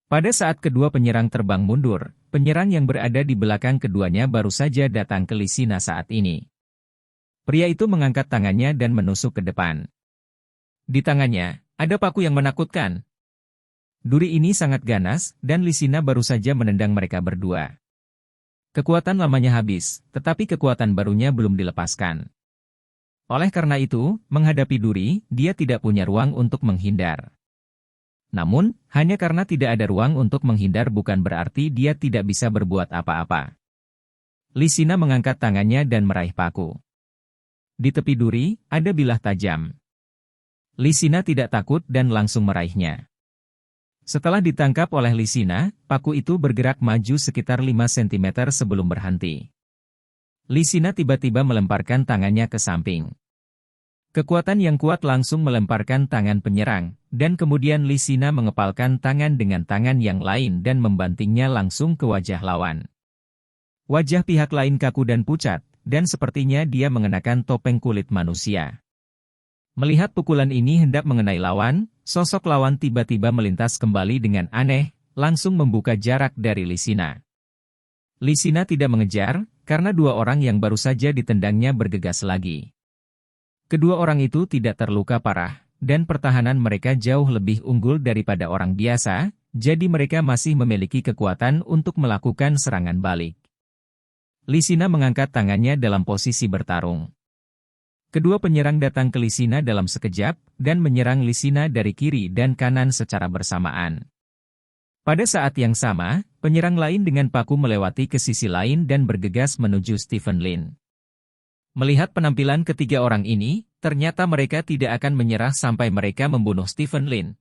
Pada saat kedua penyerang terbang mundur, penyerang yang berada di belakang keduanya baru saja datang ke Li Sina saat ini. Pria itu mengangkat tangannya dan menusuk ke depan. Di tangannya, ada paku yang menakutkan. Duri ini sangat ganas, dan Li Sina baru saja menendang mereka berdua. Kekuatan lamanya habis, tetapi kekuatan barunya belum dilepaskan. Oleh karena itu, menghadapi duri, dia tidak punya ruang untuk menghindar. Namun, hanya karena tidak ada ruang untuk menghindar bukan berarti dia tidak bisa berbuat apa-apa. Li Sina mengangkat tangannya dan meraih paku. Di tepi duri, ada bilah tajam. Li Sina tidak takut dan langsung meraihnya. Setelah ditangkap oleh Li Sina, paku itu bergerak maju sekitar 5 cm sebelum berhenti. Li Sina tiba-tiba melemparkan tangannya ke samping. Kekuatan yang kuat langsung melemparkan tangan penyerang, dan kemudian Li Sina mengepalkan tangan dengan tangan yang lain dan membantingnya langsung ke wajah lawan. Wajah pihak lain kaku dan pucat, dan sepertinya dia mengenakan topeng kulit manusia. Melihat pukulan ini hendak mengenai lawan, sosok lawan tiba-tiba melintas kembali dengan aneh, langsung membuka jarak dari Li Sina. Li Sina tidak mengejar, karena 2 orang yang baru saja ditendangnya bergegas lagi. Kedua orang itu tidak terluka parah, dan pertahanan mereka jauh lebih unggul daripada orang biasa, jadi mereka masih memiliki kekuatan untuk melakukan serangan balik. Li Sina mengangkat tangannya dalam posisi bertarung. Kedua penyerang datang ke Li Sina dalam sekejap, dan menyerang Li Sina dari kiri dan kanan secara bersamaan. Pada saat yang sama, penyerang lain dengan paku melewati ke sisi lain dan bergegas menuju Stephen Lin. Melihat penampilan ketiga orang ini, ternyata mereka tidak akan menyerah sampai mereka membunuh Stephen Lin.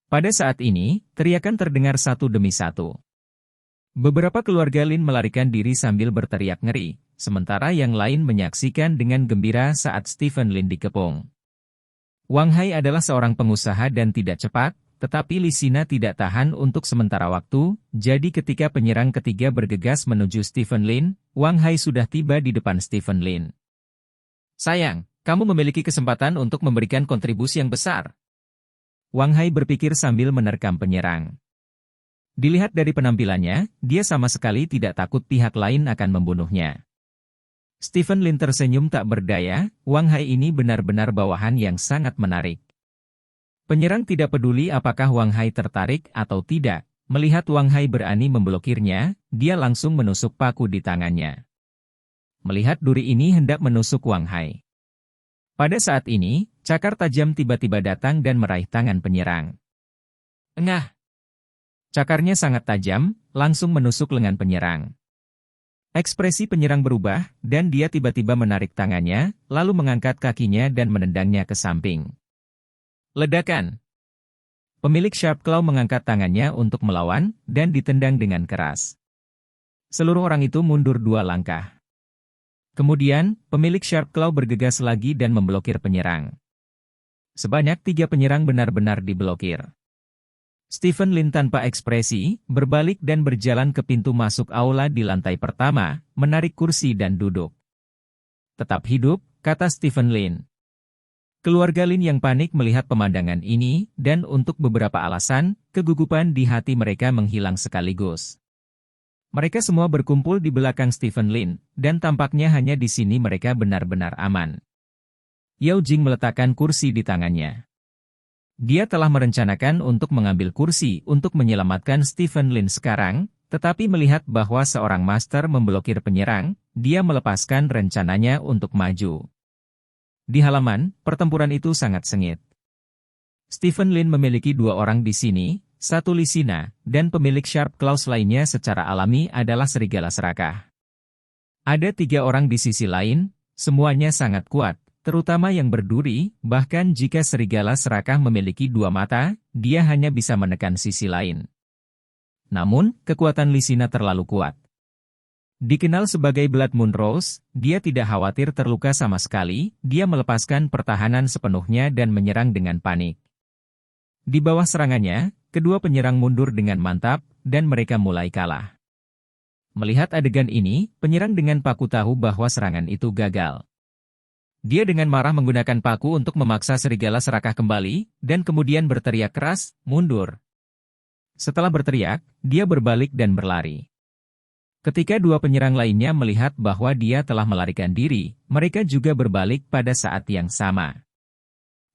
Pada saat ini, teriakan terdengar satu demi satu. Beberapa keluarga Lin melarikan diri sambil berteriak ngeri, sementara yang lain menyaksikan dengan gembira saat Stephen Lin dikepung. Wang Hai adalah seorang pengusaha dan tidak cepat, tetapi Li Sina tidak tahan untuk sementara waktu, jadi ketika penyerang ketiga bergegas menuju Stephen Lin, Wang Hai sudah tiba di depan Stephen Lin. Sayang, kamu memiliki kesempatan untuk memberikan kontribusi yang besar. Wang Hai berpikir sambil menerkam penyerang. Dilihat dari penampilannya, dia sama sekali tidak takut pihak lain akan membunuhnya. Stephen Lin tersenyum tak berdaya, Wang Hai ini benar-benar bawahan yang sangat menarik. Penyerang tidak peduli apakah Wang Hai tertarik atau tidak, melihat Wang Hai berani memblokirnya, dia langsung menusuk paku di tangannya. Melihat duri ini hendak menusuk Wang Hai. Pada saat ini, cakar tajam tiba-tiba datang dan meraih tangan penyerang. Engah! Cakarnya sangat tajam, langsung menusuk lengan penyerang. Ekspresi penyerang berubah, dan dia tiba-tiba menarik tangannya, lalu mengangkat kakinya dan menendangnya ke samping. Ledakan! Pemilik Sharp Claw mengangkat tangannya untuk melawan, dan ditendang dengan keras. Seluruh orang itu mundur 2 langkah. Kemudian, pemilik Sharp Claw bergegas lagi dan memblokir penyerang. Sebanyak 3 penyerang benar-benar diblokir. Stephen Lin tanpa ekspresi, berbalik dan berjalan ke pintu masuk aula di lantai pertama, menarik kursi dan duduk. Tetap hidup, kata Stephen Lin. Keluarga Lin yang panik melihat pemandangan ini, dan untuk beberapa alasan, kegugupan di hati mereka menghilang sekaligus. Mereka semua berkumpul di belakang Stephen Lin, dan tampaknya hanya di sini mereka benar-benar aman. Yao Jing meletakkan kursi di tangannya. Dia telah merencanakan untuk mengambil kursi untuk menyelamatkan Stephen Lin sekarang, tetapi melihat bahwa seorang master memblokir penyerang, dia melepaskan rencananya untuk maju. Di halaman, pertempuran itu sangat sengit. Stephen Lin memiliki 2 orang di sini, 1 Lisina, dan pemilik Sharp Claws lainnya secara alami adalah serigala serakah. Ada 3 orang di sisi lain, semuanya sangat kuat. Terutama yang berduri, bahkan jika serigala serakah memiliki 2 mata, dia hanya bisa menekan sisi lain. Namun, kekuatan Lisina terlalu kuat. Dikenal sebagai Blood Moon Rose, dia tidak khawatir terluka sama sekali, dia melepaskan pertahanan sepenuhnya dan menyerang dengan panik. Di bawah serangannya, kedua penyerang mundur dengan mantap, dan mereka mulai kalah. Melihat adegan ini, penyerang dengan paku tahu bahwa serangan itu gagal. Dia dengan marah menggunakan paku untuk memaksa serigala serakah kembali, dan kemudian berteriak keras, mundur. Setelah berteriak, dia berbalik dan berlari. Ketika 2 penyerang lainnya melihat bahwa dia telah melarikan diri, mereka juga berbalik pada saat yang sama.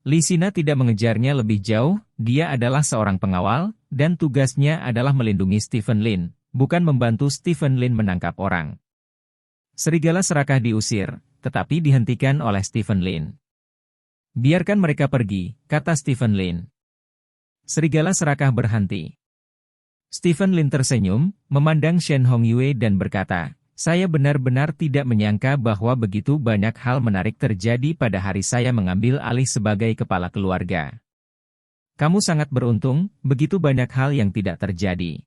Lisina tidak mengejarnya lebih jauh, dia adalah seorang pengawal, dan tugasnya adalah melindungi Stephen Lin, bukan membantu Stephen Lin menangkap orang. Serigala serakah diusir, tetapi dihentikan oleh Stephen Lin. Biarkan mereka pergi, kata Stephen Lin. Serigala serakah berhenti. Stephen Lin tersenyum, memandang Shen Hongyue dan berkata, saya benar-benar tidak menyangka bahwa begitu banyak hal menarik terjadi pada hari saya mengambil alih sebagai kepala keluarga. Kamu sangat beruntung, begitu banyak hal yang tidak terjadi.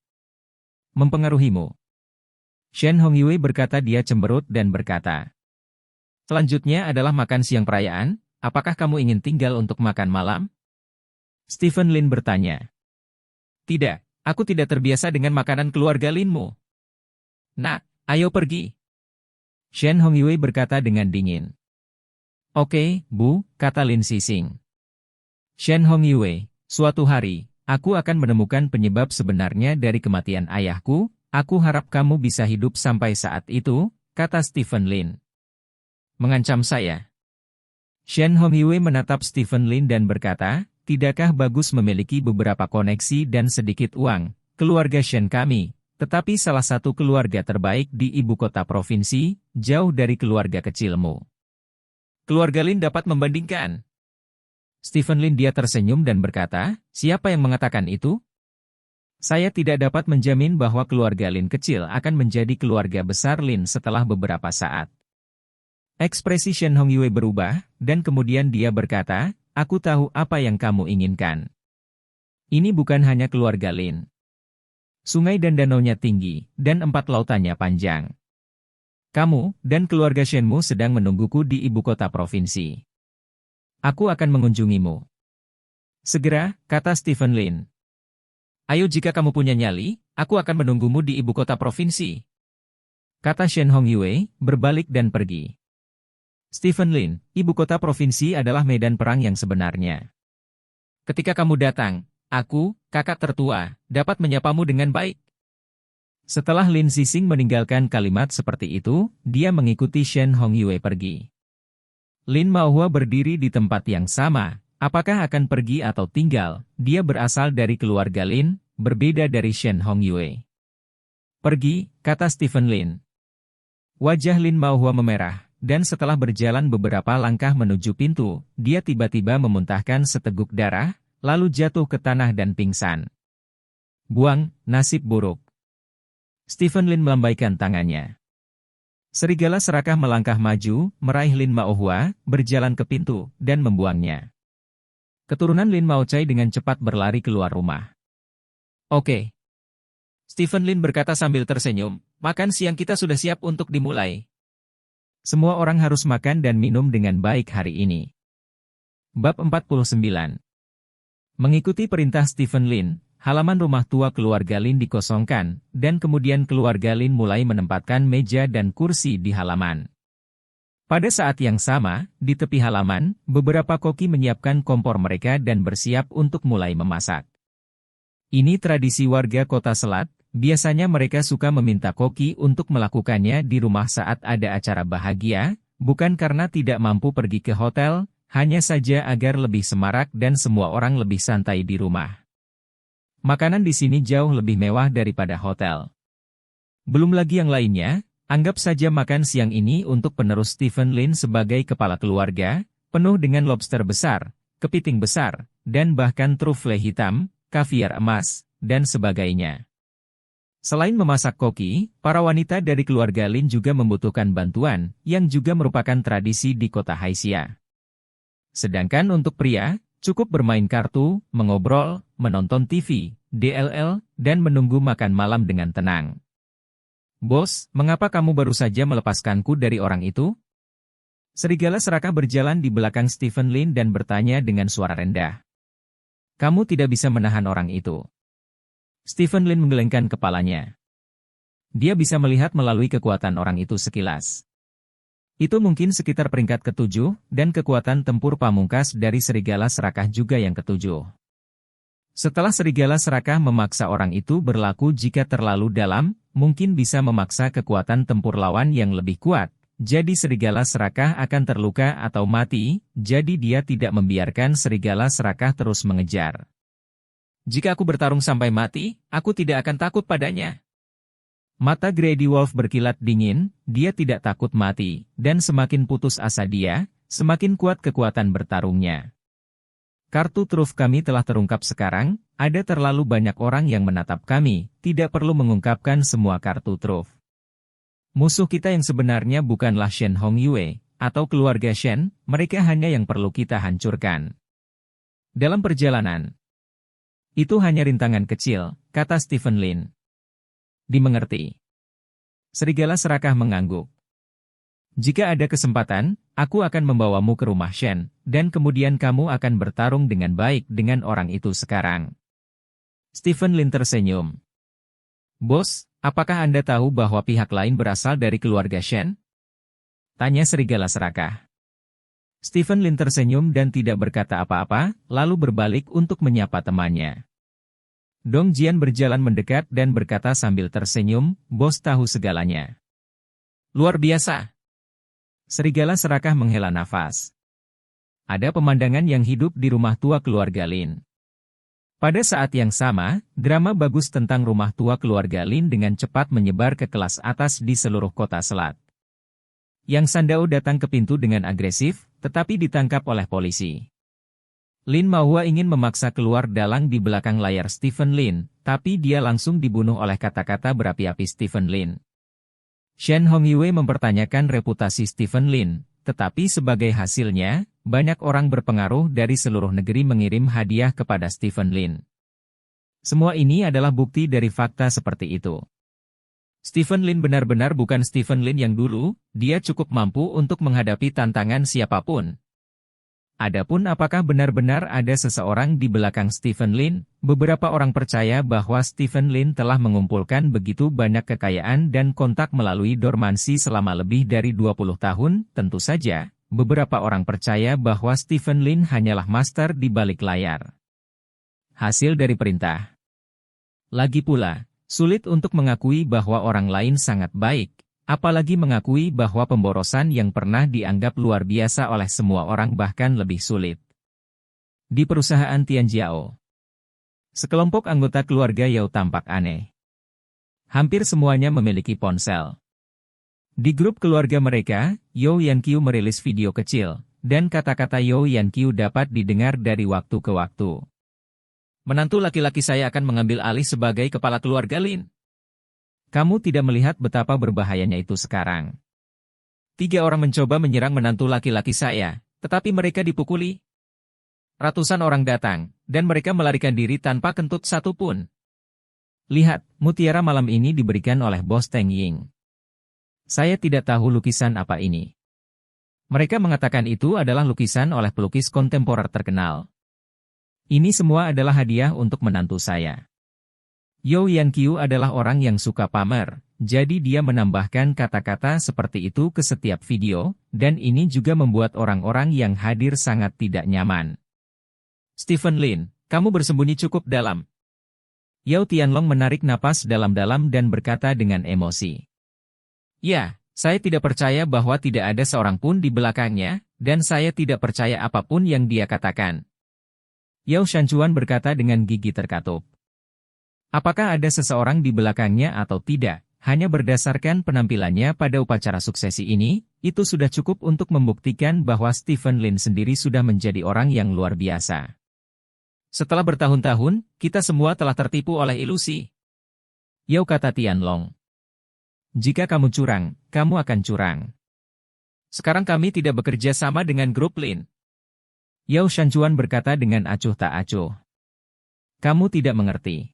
Mempengaruhimu. Shen Hongyue berkata dia cemberut dan berkata, selanjutnya adalah makan siang perayaan, apakah kamu ingin tinggal untuk makan malam? Stephen Lin bertanya. Tidak, aku tidak terbiasa dengan makanan keluarga Linmu. Nak, ayo pergi. Shen Hongyue berkata dengan dingin. Oke, Bu, kata Lin Sising. Shen Hongyue, suatu hari, aku akan menemukan penyebab sebenarnya dari kematian ayahku, aku harap kamu bisa hidup sampai saat itu, kata Stephen Lin. Mengancam saya. Shen Hongyue menatap Stephen Lin dan berkata, tidakkah bagus memiliki beberapa koneksi dan sedikit uang, keluarga Shen kami, tetapi salah satu keluarga terbaik di ibu kota provinsi, jauh dari keluarga kecilmu. Keluarga Lin dapat membandingkan. Stephen Lin dia tersenyum dan berkata, siapa yang mengatakan itu? Saya tidak dapat menjamin bahwa keluarga Lin kecil akan menjadi keluarga besar Lin setelah beberapa saat. Ekspresi Shen Hongyue berubah, dan kemudian dia berkata, aku tahu apa yang kamu inginkan. Ini bukan hanya keluarga Lin. Sungai dan danaunya tinggi, dan 4 lautannya panjang. Kamu dan keluarga Shenmu sedang menungguku di ibu kota provinsi. Aku akan mengunjungimu. Segera, kata Stephen Lin. Ayo jika kamu punya nyali, aku akan menunggumu di ibu kota provinsi. Kata Shen Hongyue, berbalik dan pergi. Stephen Lin, ibu kota provinsi adalah medan perang yang sebenarnya. Ketika kamu datang, aku, kakak tertua, dapat menyapamu dengan baik. Setelah Lin Sising meninggalkan kalimat seperti itu, dia mengikuti Shen Hongyue pergi. Lin Maohua berdiri di tempat yang sama, apakah akan pergi atau tinggal, dia berasal dari keluarga Lin, berbeda dari Shen Hongyue. Pergi, kata Stephen Lin. Wajah Lin Maohua memerah. Dan setelah berjalan beberapa langkah menuju pintu, dia tiba-tiba memuntahkan seteguk darah, lalu jatuh ke tanah dan pingsan. Buang, nasib buruk. Stephen Lin melambaikan tangannya. Serigala serakah melangkah maju, meraih Lin Maohua, berjalan ke pintu, dan membuangnya. Keturunan Lin Maocai dengan cepat berlari keluar rumah. Oke. Stephen Lin berkata sambil tersenyum, makan siang kita sudah siap untuk dimulai. Semua orang harus makan dan minum dengan baik hari ini. Bab 49. Mengikuti perintah Stephen Lin, halaman rumah tua keluarga Lin dikosongkan, dan kemudian keluarga Lin mulai menempatkan meja dan kursi di halaman. Pada saat yang sama, di tepi halaman, beberapa koki menyiapkan kompor mereka dan bersiap untuk mulai memasak. Ini tradisi warga kota Selat, biasanya mereka suka meminta koki untuk melakukannya di rumah saat ada acara bahagia, bukan karena tidak mampu pergi ke hotel, hanya saja agar lebih semarak dan semua orang lebih santai di rumah. Makanan di sini jauh lebih mewah daripada hotel. Belum lagi yang lainnya, anggap saja makan siang ini untuk penerus Stephen Lin sebagai kepala keluarga, penuh dengan lobster besar, kepiting besar, dan bahkan trufle hitam, kaviar emas, dan sebagainya. Selain memasak koki, para wanita dari keluarga Lin juga membutuhkan bantuan, yang juga merupakan tradisi di kota Haisia. Sedangkan untuk pria, cukup bermain kartu, mengobrol, menonton TV, DLL, dan menunggu makan malam dengan tenang. Bos, mengapa kamu baru saja melepaskanku dari orang itu? Serigala serakah berjalan di belakang Stephen Lin dan bertanya dengan suara rendah. Kamu tidak bisa menahan orang itu. Stephen Lin menggelengkan kepalanya. Dia bisa melihat melalui kekuatan orang itu sekilas. Itu mungkin sekitar peringkat ke-7, dan kekuatan tempur pamungkas dari serigala serakah juga yang ke-7. Setelah serigala serakah memaksa orang itu berlaku jika terlalu dalam, mungkin bisa memaksa kekuatan tempur lawan yang lebih kuat, jadi serigala serakah akan terluka atau mati, jadi dia tidak membiarkan serigala serakah terus mengejar. Jika aku bertarung sampai mati, aku tidak akan takut padanya. Mata Grady Wolf berkilat dingin, dia tidak takut mati, dan semakin putus asa dia, semakin kuat kekuatan bertarungnya. Kartu truf kami telah terungkap sekarang, ada terlalu banyak orang yang menatap kami, tidak perlu mengungkapkan semua kartu truf. Musuh kita yang sebenarnya bukanlah Shen Hongyue, atau keluarga Shen, mereka hanya yang perlu kita hancurkan. Dalam perjalanan, itu hanya rintangan kecil, kata Stephen Lin. Dimengerti. Serigala serakah mengangguk. Jika ada kesempatan, aku akan membawamu ke rumah Shen, dan kemudian kamu akan bertarung dengan baik dengan orang itu sekarang. Stephen Lin tersenyum. Bos, apakah Anda tahu bahwa pihak lain berasal dari keluarga Shen? Tanya serigala serakah. Stephen Lin tersenyum dan tidak berkata apa-apa, lalu berbalik untuk menyapa temannya. Dong Jian berjalan mendekat dan berkata sambil tersenyum, bos tahu segalanya. Luar biasa. Serigala serakah menghela nafas. Ada pemandangan yang hidup di rumah tua keluarga Lin. Pada saat yang sama, drama bagus tentang rumah tua keluarga Lin dengan cepat menyebar ke kelas atas di seluruh kota Selat. Yang Sandao datang ke pintu dengan agresif, tetapi ditangkap oleh polisi. Lin Maohua ingin memaksa keluar dalang di belakang layar Stephen Lin, tapi dia langsung dibunuh oleh kata-kata berapi-api Stephen Lin. Shen Hongyue mempertanyakan reputasi Stephen Lin, tetapi sebagai hasilnya, banyak orang berpengaruh dari seluruh negeri mengirim hadiah kepada Stephen Lin. Semua ini adalah bukti dari fakta seperti itu. Stephen Lin benar-benar bukan Stephen Lin yang dulu, dia cukup mampu untuk menghadapi tantangan siapapun. Adapun apakah benar-benar ada seseorang di belakang Stephen Lin, beberapa orang percaya bahwa Stephen Lin telah mengumpulkan begitu banyak kekayaan dan kontak melalui dormansi selama lebih dari 20 tahun, tentu saja, beberapa orang percaya bahwa Stephen Lin hanyalah master di balik layar. Hasil dari perintah. Lagi pula, sulit untuk mengakui bahwa orang lain sangat baik, apalagi mengakui bahwa pemborosan yang pernah dianggap luar biasa oleh semua orang bahkan lebih sulit. Di perusahaan Tianjiao, sekelompok anggota keluarga Yao tampak aneh. Hampir semuanya memiliki ponsel. Di grup keluarga mereka, Yao Yanqiu merilis video kecil, dan kata-kata Yao Yanqiu dapat didengar dari waktu ke waktu. menantu laki-laki saya akan mengambil alih sebagai kepala keluarga Lin. Kamu tidak melihat betapa berbahayanya itu sekarang. 3 orang mencoba menyerang menantu laki-laki saya, tetapi mereka dipukuli. Ratusan orang datang, dan mereka melarikan diri tanpa kentut satu pun. Lihat, mutiara malam ini diberikan oleh Bos Teng Ying. Saya tidak tahu lukisan apa ini. Mereka mengatakan itu adalah lukisan oleh pelukis kontemporer terkenal. Ini semua adalah hadiah untuk menantu saya. Yao Yanqiu adalah orang yang suka pamer, jadi dia menambahkan kata-kata seperti itu ke setiap video, dan ini juga membuat orang-orang yang hadir sangat tidak nyaman. Stephen Lin, kamu bersembunyi cukup dalam. Yao Tianlong menarik napas dalam-dalam dan berkata dengan emosi. Ya, saya tidak percaya bahwa tidak ada seorang pun di belakangnya, dan saya tidak percaya apapun yang dia katakan. Yao Shanchuan berkata dengan gigi terkatup. Apakah ada seseorang di belakangnya atau tidak, hanya berdasarkan penampilannya pada upacara suksesi ini, itu sudah cukup untuk membuktikan bahwa Stephen Lin sendiri sudah menjadi orang yang luar biasa. Setelah bertahun-tahun, kita semua telah tertipu oleh ilusi. Yao, kata Tianlong. Jika kamu curang, kamu akan curang. Sekarang kami tidak bekerja sama dengan grup Lin. Yao Shanchuan berkata dengan acuh tak acuh. Kamu tidak mengerti.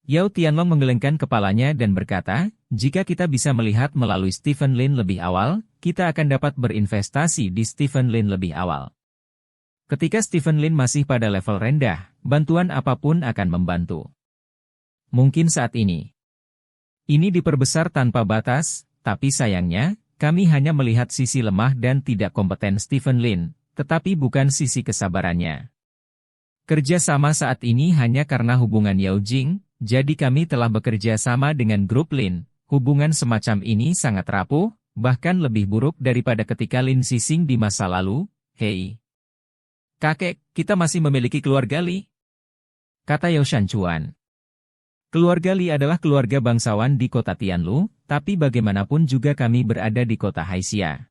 Yao Tianlong menggelengkan kepalanya dan berkata, jika kita bisa melihat melalui Stephen Lin lebih awal, kita akan dapat berinvestasi di Stephen Lin lebih awal. Ketika Stephen Lin masih pada level rendah, bantuan apapun akan membantu. Mungkin saat ini. Ini diperbesar tanpa batas, tapi sayangnya, kami hanya melihat sisi lemah dan tidak kompeten Stephen Lin, tetapi bukan sisi kesabarannya. Kerja sama saat ini hanya karena hubungan Yao Jing, jadi kami telah bekerja sama dengan grup Lin. Hubungan semacam ini sangat rapuh, bahkan lebih buruk daripada ketika Lin Xixing di masa lalu. Hei. Kakek, kita masih memiliki keluarga Li, kata Yao Shanchuan. Keluarga Li adalah keluarga bangsawan di kota Tianlu, tapi bagaimanapun juga kami berada di kota Haixia.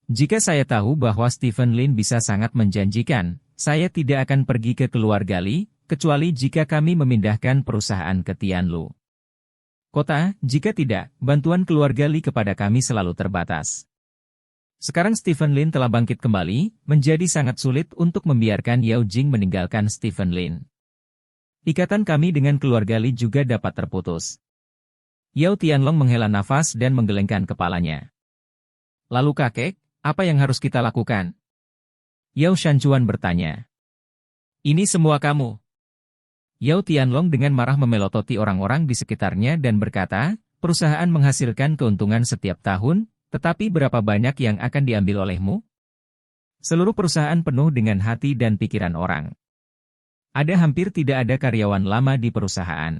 Jika saya tahu bahwa Stephen Lin bisa sangat menjanjikan, saya tidak akan pergi ke keluarga Li, kecuali jika kami memindahkan perusahaan ke Tianlu. Kota, jika tidak, bantuan keluarga Li kepada kami selalu terbatas. Sekarang Stephen Lin telah bangkit kembali, menjadi sangat sulit untuk membiarkan Yao Jing meninggalkan Stephen Lin. Ikatan kami dengan keluarga Li juga dapat terputus. Yao Tianlong menghela nafas dan menggelengkan kepalanya. Lalu kakek, apa yang harus kita lakukan? Yao Shanchuan bertanya. Ini semua kamu. Yao Tianlong dengan marah memelototi orang-orang di sekitarnya dan berkata, perusahaan menghasilkan keuntungan setiap tahun, tetapi berapa banyak yang akan diambil olehmu? Seluruh perusahaan penuh dengan hati dan pikiran orang. Ada hampir tidak ada karyawan lama di perusahaan.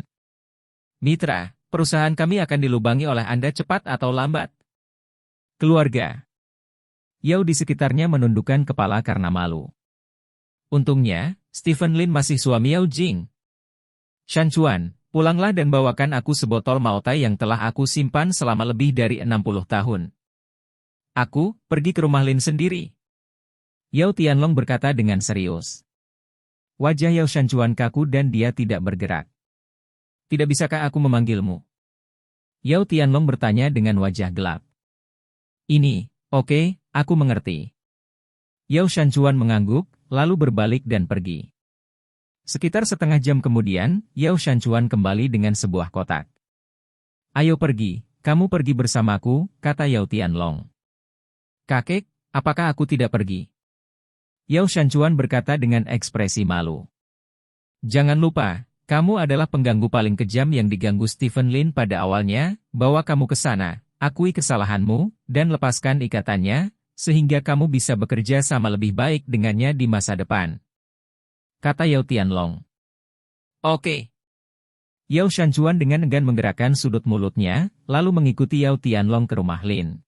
Mitra, perusahaan kami akan dilubangi oleh Anda cepat atau lambat. Keluarga. Yao di sekitarnya menundukkan kepala karena malu. Untungnya, Stephen Lin masih suami Yao Jing. Shanchuan, pulanglah dan bawakan aku sebotol Maotai yang telah aku simpan selama lebih dari 60 tahun. Aku pergi ke rumah Lin sendiri. Yao Tianlong berkata dengan serius. Wajah Yao Shanchuan kaku dan dia tidak bergerak. Tidak bisakah aku memanggilmu? Yao Tianlong bertanya dengan wajah gelap. Ini, oke, aku mengerti. Yao Shanchuan mengangguk, lalu berbalik dan pergi. Sekitar setengah jam kemudian, Yao Shanchuan kembali dengan sebuah kotak. Ayo pergi, kamu pergi bersamaku, kata Yao Tianlong. Kakek, apakah aku tidak pergi? Yao Shanchuan berkata dengan ekspresi malu. Jangan lupa, kamu adalah pengganggu paling kejam yang diganggu Stephen Lin pada awalnya, bawa kamu ke sana, akui kesalahanmu, dan lepaskan ikatannya, sehingga kamu bisa bekerja sama lebih baik dengannya di masa depan. Kata Yao Tianlong. Oke. Yao Shanchuan dengan enggan menggerakkan sudut mulutnya, lalu mengikuti Yao Tianlong ke rumah Lin.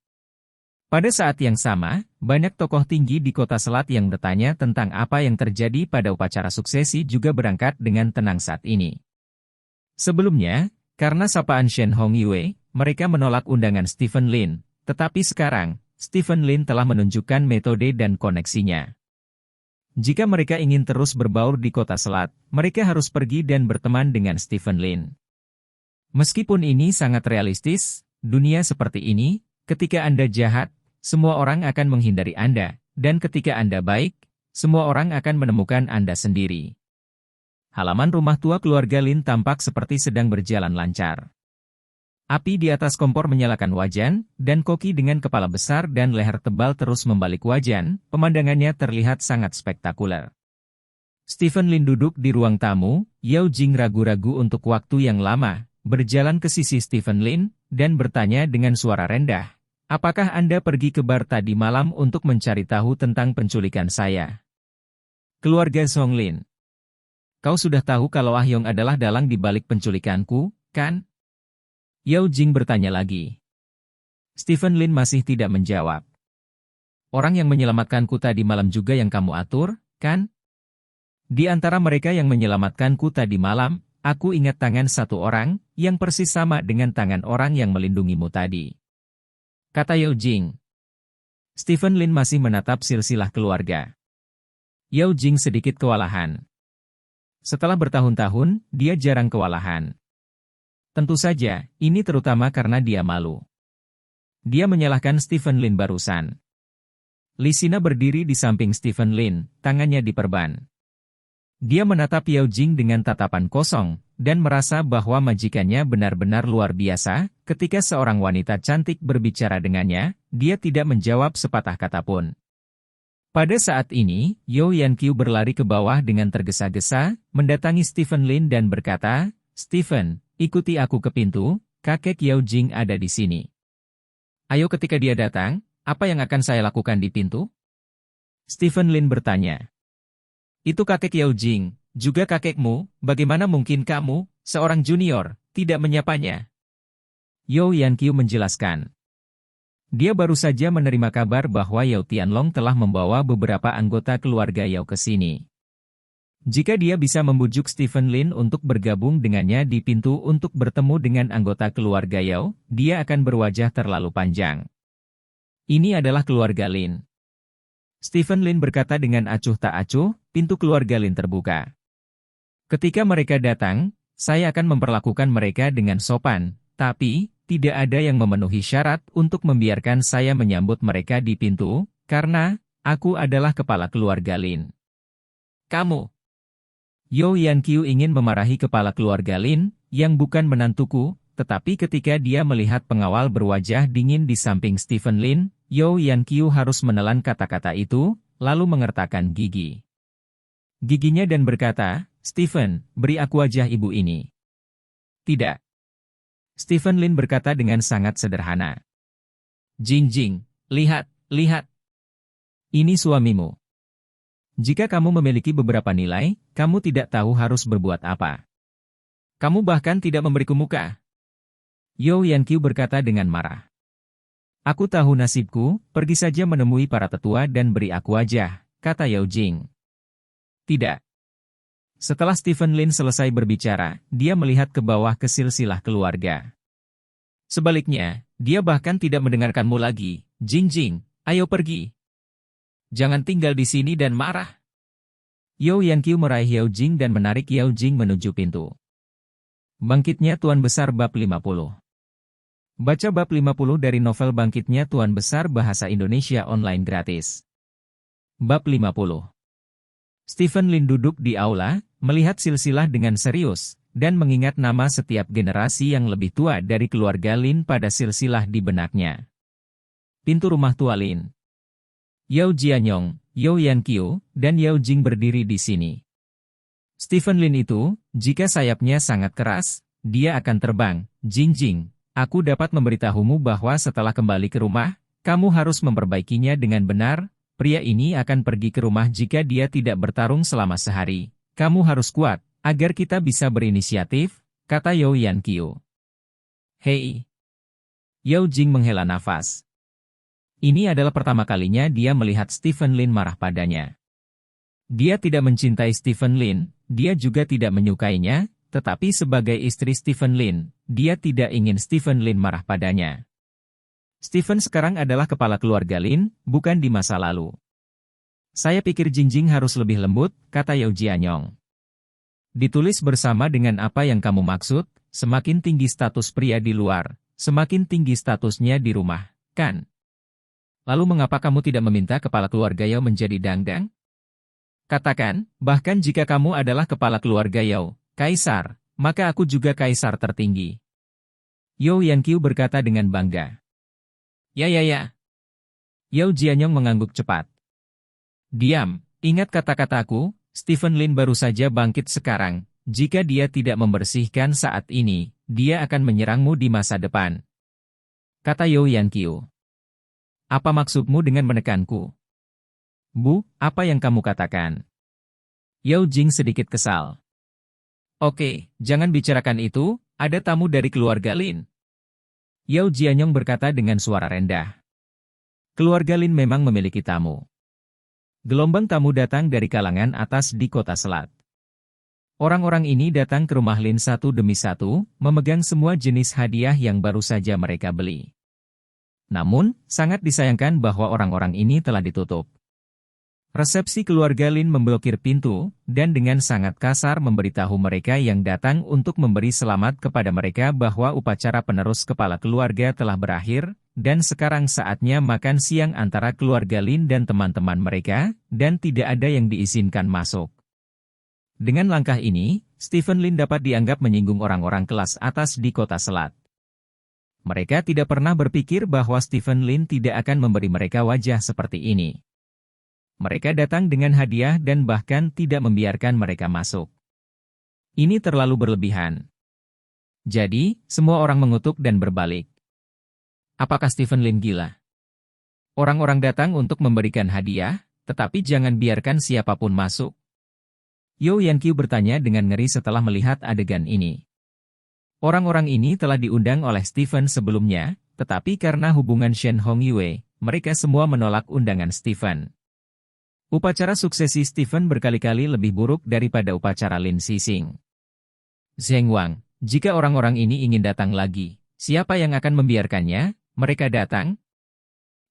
Pada saat yang sama, banyak tokoh tinggi di kota Selat yang bertanya tentang apa yang terjadi pada upacara suksesi juga berangkat dengan tenang saat ini. Sebelumnya, karena sapaan Shen Hongyue, mereka menolak undangan Stephen Lin, tetapi sekarang, Stephen Lin telah menunjukkan metode dan koneksinya. Jika mereka ingin terus berbaur di kota selat, mereka harus pergi dan berteman dengan Stephen Lin. Meskipun ini sangat realistis, dunia seperti ini, ketika Anda jahat, semua orang akan menghindari Anda, dan ketika Anda baik, semua orang akan menemukan Anda sendiri. Halaman rumah tua keluarga Lin tampak seperti sedang berjalan lancar. Api di atas kompor menyalakan wajan, dan koki dengan kepala besar dan leher tebal terus membalik wajan, pemandangannya terlihat sangat spektakuler. Stephen Lin duduk di ruang tamu, Yao Jing ragu-ragu untuk waktu yang lama, berjalan ke sisi Stephen Lin, dan bertanya dengan suara rendah, "Apakah Anda pergi ke bar tadi malam untuk mencari tahu tentang penculikan saya?" Keluarga Song Lin. "Kau sudah tahu kalau Ah Yong adalah dalang di balik penculikanku, kan?" Yao Jing bertanya lagi. Stephen Lin masih tidak menjawab. "Orang yang menyelamatkanku tadi malam juga yang kamu atur, kan?" "Di antara mereka yang menyelamatkanku tadi malam, aku ingat tangan satu orang, yang persis sama dengan tangan orang yang melindungimu tadi," kata Yao Jing. Stephen Lin masih menatap silsilah keluarga. Yao Jing sedikit kewalahan. Setelah bertahun-tahun, dia jarang kewalahan. Tentu saja, ini terutama karena dia malu. Dia menyalahkan Stephen Lin barusan. Li Sina berdiri di samping Stephen Lin, tangannya diperban. Dia menatap Yao Jing dengan tatapan kosong, dan merasa bahwa majikannya benar-benar luar biasa. Ketika seorang wanita cantik berbicara dengannya, dia tidak menjawab sepatah kata pun. Pada saat ini, Yao Yanqiu berlari ke bawah dengan tergesa-gesa, mendatangi Stephen Lin dan berkata, "Stephen, ikuti aku ke pintu, kakek Yao Jing ada di sini." "Ayo ketika dia datang, apa yang akan saya lakukan di pintu?" Stephen Lin bertanya. "Itu kakek Yao Jing, juga kakekmu, bagaimana mungkin kamu, seorang junior, tidak menyapanya?" Yao Yanqiu menjelaskan. Dia baru saja menerima kabar bahwa Yao Tianlong telah membawa beberapa anggota keluarga Yao ke sini. Jika dia bisa membujuk Stephen Lin untuk bergabung dengannya di pintu untuk bertemu dengan anggota keluarga Yao, dia akan berwajah terlalu panjang. Ini adalah keluarga Lin. Stephen Lin berkata dengan acuh tak acuh, pintu keluarga Lin terbuka. "Ketika mereka datang, saya akan memperlakukan mereka dengan sopan, tapi tidak ada yang memenuhi syarat untuk membiarkan saya menyambut mereka di pintu, karena aku adalah kepala keluarga Lin." "Kamu?" Yao Yanqiu ingin memarahi kepala keluarga Lin, yang bukan menantuku, tetapi ketika dia melihat pengawal berwajah dingin di samping Stephen Lin, Yao Yanqiu harus menelan kata-kata itu, lalu mengertakkan gigi. Giginya dan berkata, "Stephen, beri aku wajah ibu ini." "Tidak." Stephen Lin berkata dengan sangat sederhana. "Jing Jing, lihat, lihat. Ini suamimu. Jika kamu memiliki beberapa nilai, kamu tidak tahu harus berbuat apa. Kamu bahkan tidak memberiku muka." Yao Yanqiu berkata dengan marah. "Aku tahu nasibku, pergi saja menemui para tetua dan beri aku wajah," kata Yao Jing. "Tidak." Setelah Stephen Lin selesai berbicara, dia melihat ke bawah ke silsilah keluarga. Sebaliknya, dia bahkan tidak mendengarkanmu lagi. "Jing Jing, ayo pergi. Jangan tinggal di sini dan marah." Yao Yanqiu meraih Yao Jing dan menarik Yao Jing menuju pintu. Bangkitnya Tuan Besar Bab 50. Baca bab 50 dari novel Bangkitnya Tuan Besar bahasa Indonesia online gratis. Bab 50. Stephen Lin duduk di aula, melihat silsilah dengan serius, dan mengingat nama setiap generasi yang lebih tua dari keluarga Lin pada silsilah di benaknya. Pintu rumah tua Lin. Yao Jianyong, Yao Yanqiu, dan Yao Jing berdiri di sini. Stephen Lin itu, jika sayapnya sangat keras, dia akan terbang. "Jing Jing, aku dapat memberitahumu bahwa setelah kembali ke rumah, kamu harus memperbaikinya dengan benar. Pria ini akan pergi ke rumah jika dia tidak bertarung selama sehari. Kamu harus kuat, agar kita bisa berinisiatif," kata Yao Yanqiu. "Hei." Yao Jing menghela nafas. Ini adalah pertama kalinya dia melihat Stephen Lin marah padanya. Dia tidak mencintai Stephen Lin, dia juga tidak menyukainya, tetapi sebagai istri Stephen Lin, dia tidak ingin Stephen Lin marah padanya. Stephen sekarang adalah kepala keluarga Lin, bukan di masa lalu. Saya pikir Jingjing harus lebih lembut, kata Yao Jianyong. Ditulis bersama dengan apa yang kamu maksud, semakin tinggi status pria di luar, semakin tinggi statusnya di rumah, kan? Lalu mengapa kamu tidak meminta kepala keluarga Yao menjadi dangdang? Katakan, bahkan jika kamu adalah kepala keluarga Yao, kaisar, maka aku juga kaisar tertinggi. Yao Yanqiu berkata dengan bangga. Ya. Yao Jianyong mengangguk cepat. Diam, ingat kata-kataku, Stephen Lin baru saja bangkit sekarang, jika dia tidak membersihkan saat ini, dia akan menyerangmu di masa depan. Kata Yao Yanqiu. Apa maksudmu dengan menekanku? Bu, apa yang kamu katakan? Yao Jing sedikit kesal. Oke, jangan bicarakan itu, ada tamu dari keluarga Lin. Yao Jianyong berkata dengan suara rendah. Keluarga Lin memang memiliki tamu. Gelombang tamu datang dari kalangan atas di kota Selat. Orang-orang ini datang ke rumah Lin satu demi satu, memegang semua jenis hadiah yang baru saja mereka beli. Namun, sangat disayangkan bahwa orang-orang ini telah ditutup. Resepsi keluarga Lin memblokir pintu, dan dengan sangat kasar memberitahu mereka yang datang untuk memberi selamat kepada mereka bahwa upacara penerus kepala keluarga telah berakhir, dan sekarang saatnya makan siang antara keluarga Lin dan teman-teman mereka, dan tidak ada yang diizinkan masuk. Dengan langkah ini, Stephen Lin dapat dianggap menyinggung orang-orang kelas atas di kota Selat. Mereka tidak pernah berpikir bahwa Stephen Lin tidak akan memberi mereka wajah seperti ini. Mereka datang dengan hadiah dan bahkan tidak membiarkan mereka masuk. Ini terlalu berlebihan. Jadi, semua orang mengutuk dan berbalik. Apakah Stephen Lin gila? Orang-orang datang untuk memberikan hadiah, tetapi jangan biarkan siapapun masuk. Yao Yanqiu bertanya dengan ngeri setelah melihat adegan ini. Orang-orang ini telah diundang oleh Stephen sebelumnya, tetapi karena hubungan Shen Hongyue, mereka semua menolak undangan Stephen. Upacara suksesi Stephen berkali-kali lebih buruk daripada upacara Lin Xixing. Zheng Wang, jika orang-orang ini ingin datang lagi, siapa yang akan membiarkannya? Mereka datang.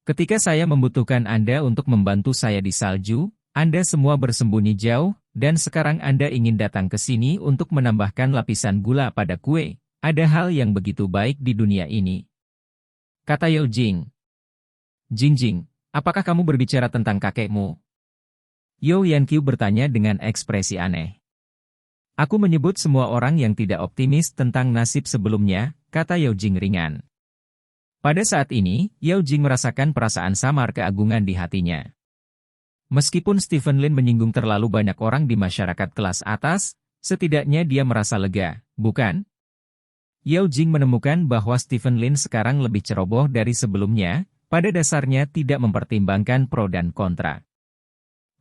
Ketika saya membutuhkan Anda untuk membantu saya di salju, Anda semua bersembunyi jauh, dan sekarang Anda ingin datang ke sini untuk menambahkan lapisan gula pada kue. Ada hal yang begitu baik di dunia ini. Kata Yao Jing. Jingjing, apakah kamu berbicara tentang kakekmu? Yao Yanqiu bertanya dengan ekspresi aneh. Aku menyebut semua orang yang tidak optimis tentang nasib sebelumnya, kata Yao Jing ringan. Pada saat ini, Yao Jing merasakan perasaan samar keagungan di hatinya. Meskipun Stephen Lin menyinggung terlalu banyak orang di masyarakat kelas atas, setidaknya dia merasa lega, bukan? Yao Jing menemukan bahwa Stephen Lin sekarang lebih ceroboh dari sebelumnya, pada dasarnya tidak mempertimbangkan pro dan kontra.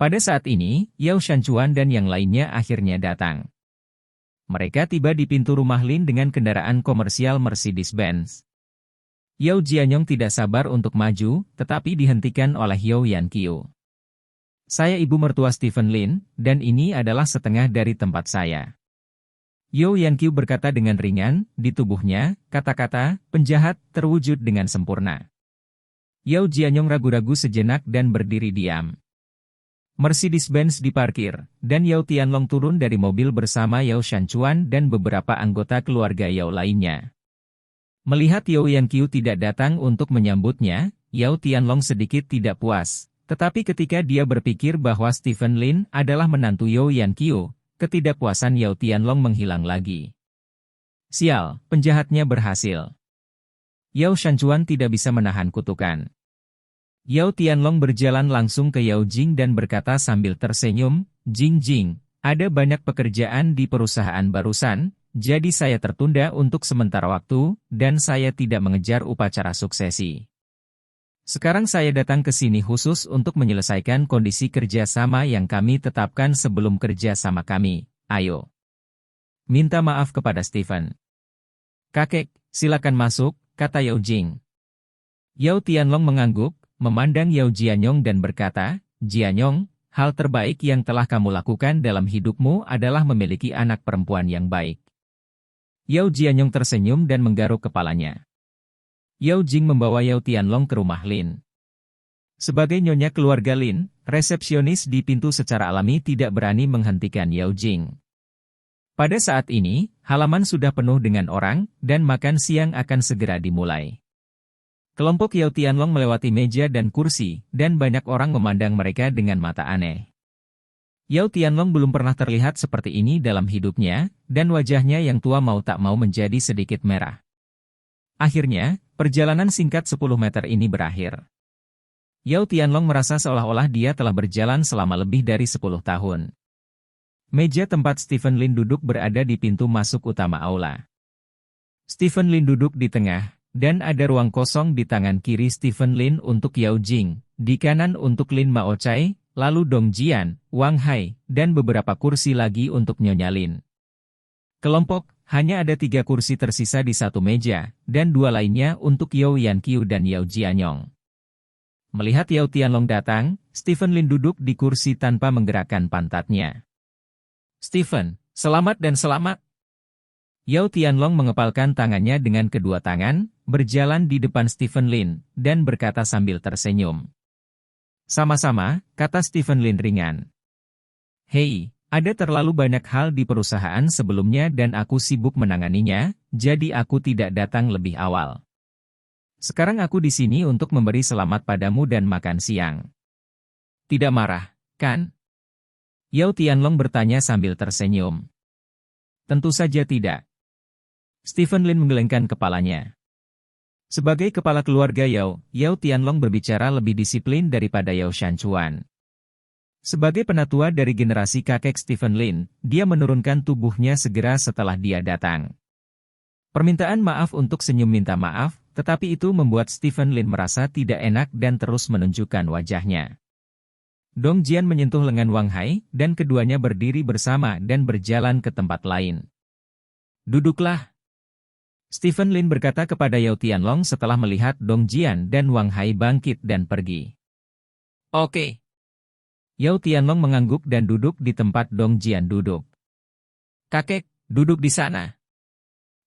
Pada saat ini, Yao Shanchuan dan yang lainnya akhirnya datang. Mereka tiba di pintu rumah Lin dengan kendaraan komersial Mercedes-Benz. Yao Jianyong tidak sabar untuk maju, tetapi dihentikan oleh Yao Yanqiu. Saya ibu mertua Stephen Lin, dan ini adalah setengah dari tempat saya. Yao Yanqiu berkata dengan ringan, di tubuhnya, kata-kata, penjahat, terwujud dengan sempurna. Yao Jianyong ragu-ragu sejenak dan berdiri diam. Mercedes-Benz diparkir, dan Yao Tianlong turun dari mobil bersama Yao Shanchuan dan beberapa anggota keluarga Yao lainnya. Melihat Yao Yanqiu tidak datang untuk menyambutnya, Yao Tianlong sedikit tidak puas. Tetapi ketika dia berpikir bahwa Stephen Lin adalah menantu Yao Yanqiu, ketidakpuasan Yao Tianlong menghilang lagi. Sial, penjahatnya berhasil. Yao Shanchuan tidak bisa menahan kutukan. Yao Tianlong berjalan langsung ke Yao Jing dan berkata sambil tersenyum, Jing, ada banyak pekerjaan di perusahaan barusan, jadi saya tertunda untuk sementara waktu, dan saya tidak mengejar upacara suksesi. Sekarang saya datang ke sini khusus untuk menyelesaikan kondisi kerjasama yang kami tetapkan sebelum kerjasama kami. Ayo. Minta maaf kepada Stephen. Kakek, silakan masuk, kata Yao Jing. Yao Tianlong mengangguk, memandang Yao Jianyong dan berkata, Jianyong, hal terbaik yang telah kamu lakukan dalam hidupmu adalah memiliki anak perempuan yang baik. Yao Jianyong tersenyum dan menggaruk kepalanya. Yao Jing membawa Yao Tianlong ke rumah Lin. Sebagai nyonya keluarga Lin, resepsionis di pintu secara alami tidak berani menghentikan Yao Jing. Pada saat ini, halaman sudah penuh dengan orang, dan makan siang akan segera dimulai. Kelompok Yao Tianlong melewati meja dan kursi, dan banyak orang memandang mereka dengan mata aneh. Yao Tianlong belum pernah terlihat seperti ini dalam hidupnya, dan wajahnya yang tua mau tak mau menjadi sedikit merah. Akhirnya, perjalanan singkat 10 meter ini berakhir. Yao Tianlong merasa seolah-olah dia telah berjalan selama lebih dari 10 tahun. Meja tempat Stephen Lin duduk berada di pintu masuk utama aula. Stephen Lin duduk di tengah, dan ada ruang kosong di tangan kiri Stephen Lin untuk Yao Jing, di kanan untuk Lin Mao Chai, lalu Dong Jian, Wang Hai, dan beberapa kursi lagi untuk Nyonya Lin. Kelompok, hanya ada 3 kursi tersisa di satu meja, dan 2 lainnya untuk Yao Yanqiu dan Yao Jianyong. Melihat Yao Tianlong datang, Stephen Lin duduk di kursi tanpa menggerakkan pantatnya. "Stephen, selamat dan selamat." Yao Tianlong mengepalkan tangannya dengan kedua tangan, berjalan di depan Stephen Lin, dan berkata sambil tersenyum. "Sama-sama," kata Stephen Lin ringan. "Hei, ada terlalu banyak hal di perusahaan sebelumnya dan aku sibuk menanganinya, jadi aku tidak datang lebih awal. Sekarang aku di sini untuk memberi selamat padamu dan makan siang. Tidak marah, kan?" Yao Tianlong bertanya sambil tersenyum. "Tentu saja tidak." Stephen Lin menggelengkan kepalanya. Sebagai kepala keluarga Yao, Yao Tianlong berbicara lebih disiplin daripada Yao Shanchuan. Sebagai penatua dari generasi kakek Stephen Lin, dia menurunkan tubuhnya segera setelah dia datang. Permintaan maaf untuk senyum minta maaf, tetapi itu membuat Stephen Lin merasa tidak enak dan terus menunjukkan wajahnya. Dong Jian menyentuh lengan Wang Hai, dan keduanya berdiri bersama dan berjalan ke tempat lain. "Duduklah." Stephen Lin berkata kepada Yao Tianlong setelah melihat Dong Jian dan Wang Hai bangkit dan pergi. "Oke." Yao Tianlong mengangguk dan duduk di tempat Dong Jian duduk. "Kakek, duduk di sana."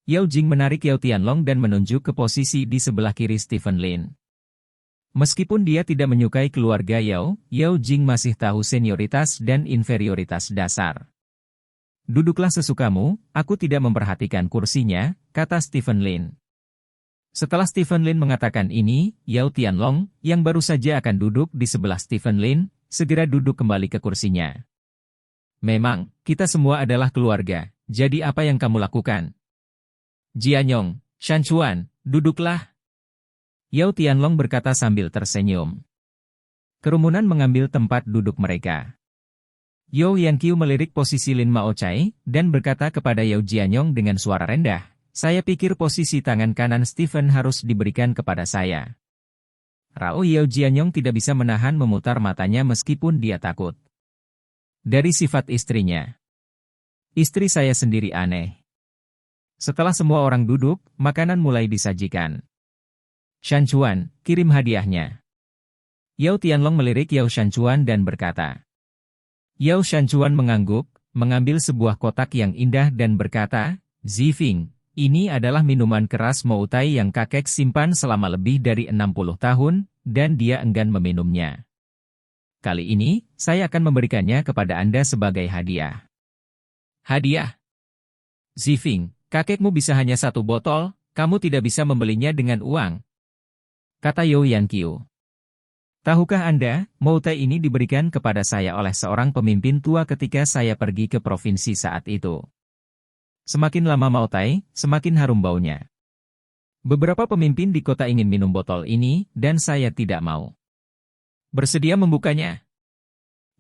Yao Jing menarik Yao Tianlong dan menunjuk ke posisi di sebelah kiri Stephen Lin. Meskipun dia tidak menyukai keluarga Yao, Yao Jing masih tahu senioritas dan inferioritas dasar. "Duduklah sesukamu, aku tidak memperhatikan kursinya," kata Stephen Lin. Setelah Stephen Lin mengatakan ini, Yao Tianlong, yang baru saja akan duduk di sebelah Stephen Lin, segera duduk kembali ke kursinya. "Memang, kita semua adalah keluarga, jadi apa yang kamu lakukan?" "Jianyong, Shanchuan, duduklah." Yao Tianlong berkata sambil tersenyum. Kerumunan mengambil tempat duduk mereka. Yao Yanqiu melirik posisi Lin Mao Chai, dan berkata kepada Yao Jianyong dengan suara rendah, "Saya pikir posisi tangan kanan Stephen harus diberikan kepada saya." Rao Yao Jianyong tidak bisa menahan memutar matanya meskipun dia takut. Dari sifat istrinya. "Istri saya sendiri aneh." Setelah semua orang duduk, makanan mulai disajikan. "Shanchuan, kirim hadiahnya." Yao Tianlong melirik Yao Shanchuan dan berkata. Yao Shanchuan mengangguk, mengambil sebuah kotak yang indah dan berkata, "Zifing, ini adalah minuman keras Moutai yang kakek simpan selama lebih dari 60 tahun, dan dia enggan meminumnya. Kali ini, saya akan memberikannya kepada Anda sebagai hadiah." "Hadiah? Zifing, kakekmu bisa hanya 1 botol, kamu tidak bisa membelinya dengan uang," kata Yao Yanqiu. "Tahukah Anda, Moutai ini diberikan kepada saya oleh seorang pemimpin tua ketika saya pergi ke provinsi saat itu. Semakin lama Moutai, semakin harum baunya. Beberapa pemimpin di kota ingin minum botol ini, dan saya tidak mau. Bersedia membukanya?"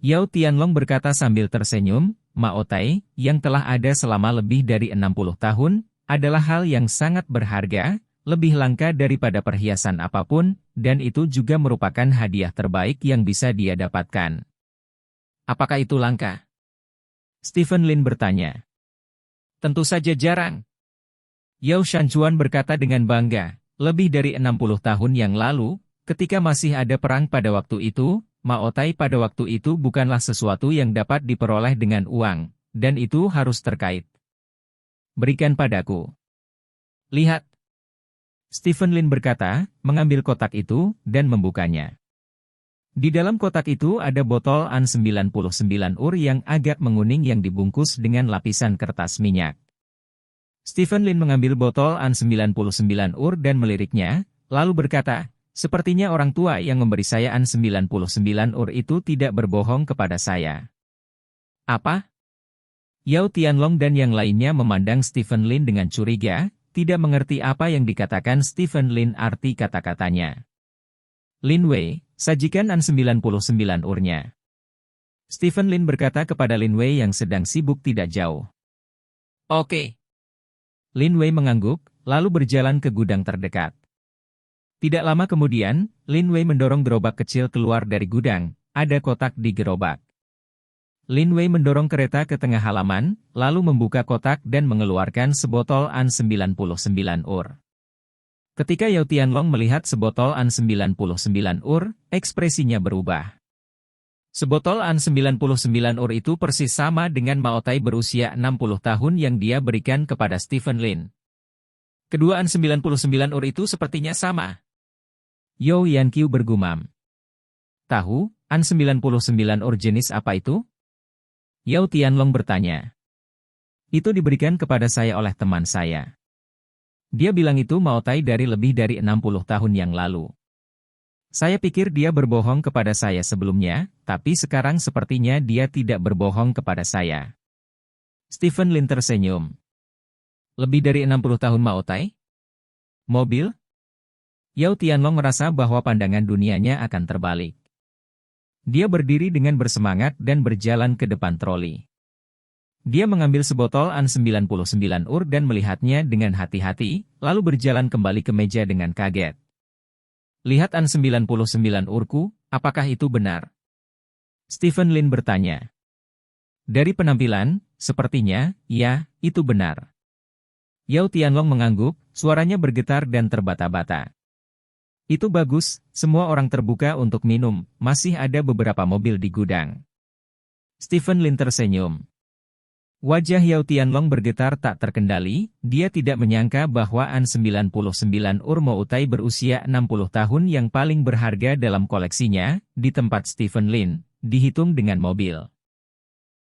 Yao Tianlong berkata sambil tersenyum, "Moutai, yang telah ada selama lebih dari 60 tahun, adalah hal yang sangat berharga, lebih langka daripada perhiasan apapun, dan itu juga merupakan hadiah terbaik yang bisa dia dapatkan." "Apakah itu langka?" Stephen Lin bertanya. "Tentu saja jarang." Yao Shanchuan berkata dengan bangga, "Lebih dari 60 tahun yang lalu, ketika masih ada perang pada waktu itu, Moutai pada waktu itu bukanlah sesuatu yang dapat diperoleh dengan uang, dan itu harus terkait. Berikan padaku. Lihat." Stephen Lin berkata, mengambil kotak itu, dan membukanya. Di dalam kotak itu ada botol An 99 Ur yang agak menguning yang dibungkus dengan lapisan kertas minyak. Stephen Lin mengambil botol An 99 Ur dan meliriknya, lalu berkata, "Sepertinya orang tua yang memberi saya An 99 Ur itu tidak berbohong kepada saya." "Apa?" Yao Tianlong dan yang lainnya memandang Stephen Lin dengan curiga, tidak mengerti apa yang dikatakan Stephen Lin arti kata-katanya. "Lin Wei, sajikan An 99 Urnya." Stephen Lin berkata kepada Lin Wei yang sedang sibuk tidak jauh. "Oke." Lin Wei mengangguk, lalu berjalan ke gudang terdekat. Tidak lama kemudian, Lin Wei mendorong gerobak kecil keluar dari gudang, ada kotak di gerobak. Lin Wei mendorong kereta ke tengah halaman, lalu membuka kotak dan mengeluarkan sebotol An 99 Ur. Ketika Yao Tianlong melihat sebotol An 99 Ur, ekspresinya berubah. Sebotol An 99 Ur itu persis sama dengan Mao Tai berusia 60 tahun yang dia berikan kepada Stephen Lin. Kedua An 99 Ur itu sepertinya sama. Yao Yanqiu bergumam. "Tahu, An 99 Ur jenis apa itu?" Yao Tianlong bertanya. "Itu diberikan kepada saya oleh teman saya. Dia bilang itu Mao Tai dari lebih dari 60 tahun yang lalu. Saya pikir dia berbohong kepada saya sebelumnya, tapi sekarang sepertinya dia tidak berbohong kepada saya." Stephen Lin tersenyum. "Lebih dari 60 tahun Mao Tai? Mobil?" Yao Tianlong merasa bahwa pandangan dunianya akan terbalik. Dia berdiri dengan bersemangat dan berjalan ke depan troli. Dia mengambil sebotol An 99 Ur dan melihatnya dengan hati-hati, lalu berjalan kembali ke meja dengan kaget. "Lihat An 99 Urku, apakah itu benar?" Stephen Lin bertanya. "Dari penampilan, sepertinya, ya, itu benar." Yao Tianlong mengangguk, suaranya bergetar dan terbata-bata. "Itu bagus, semua orang terbuka untuk minum, masih ada beberapa mobil di gudang." Stephen Lin tersenyum. Wajah Yao Tianlong bergetar tak terkendali, dia tidak menyangka bahwa An 99 Ur Mao Tai berusia 60 tahun yang paling berharga dalam koleksinya, di tempat Stephen Lin, dihitung dengan mobil.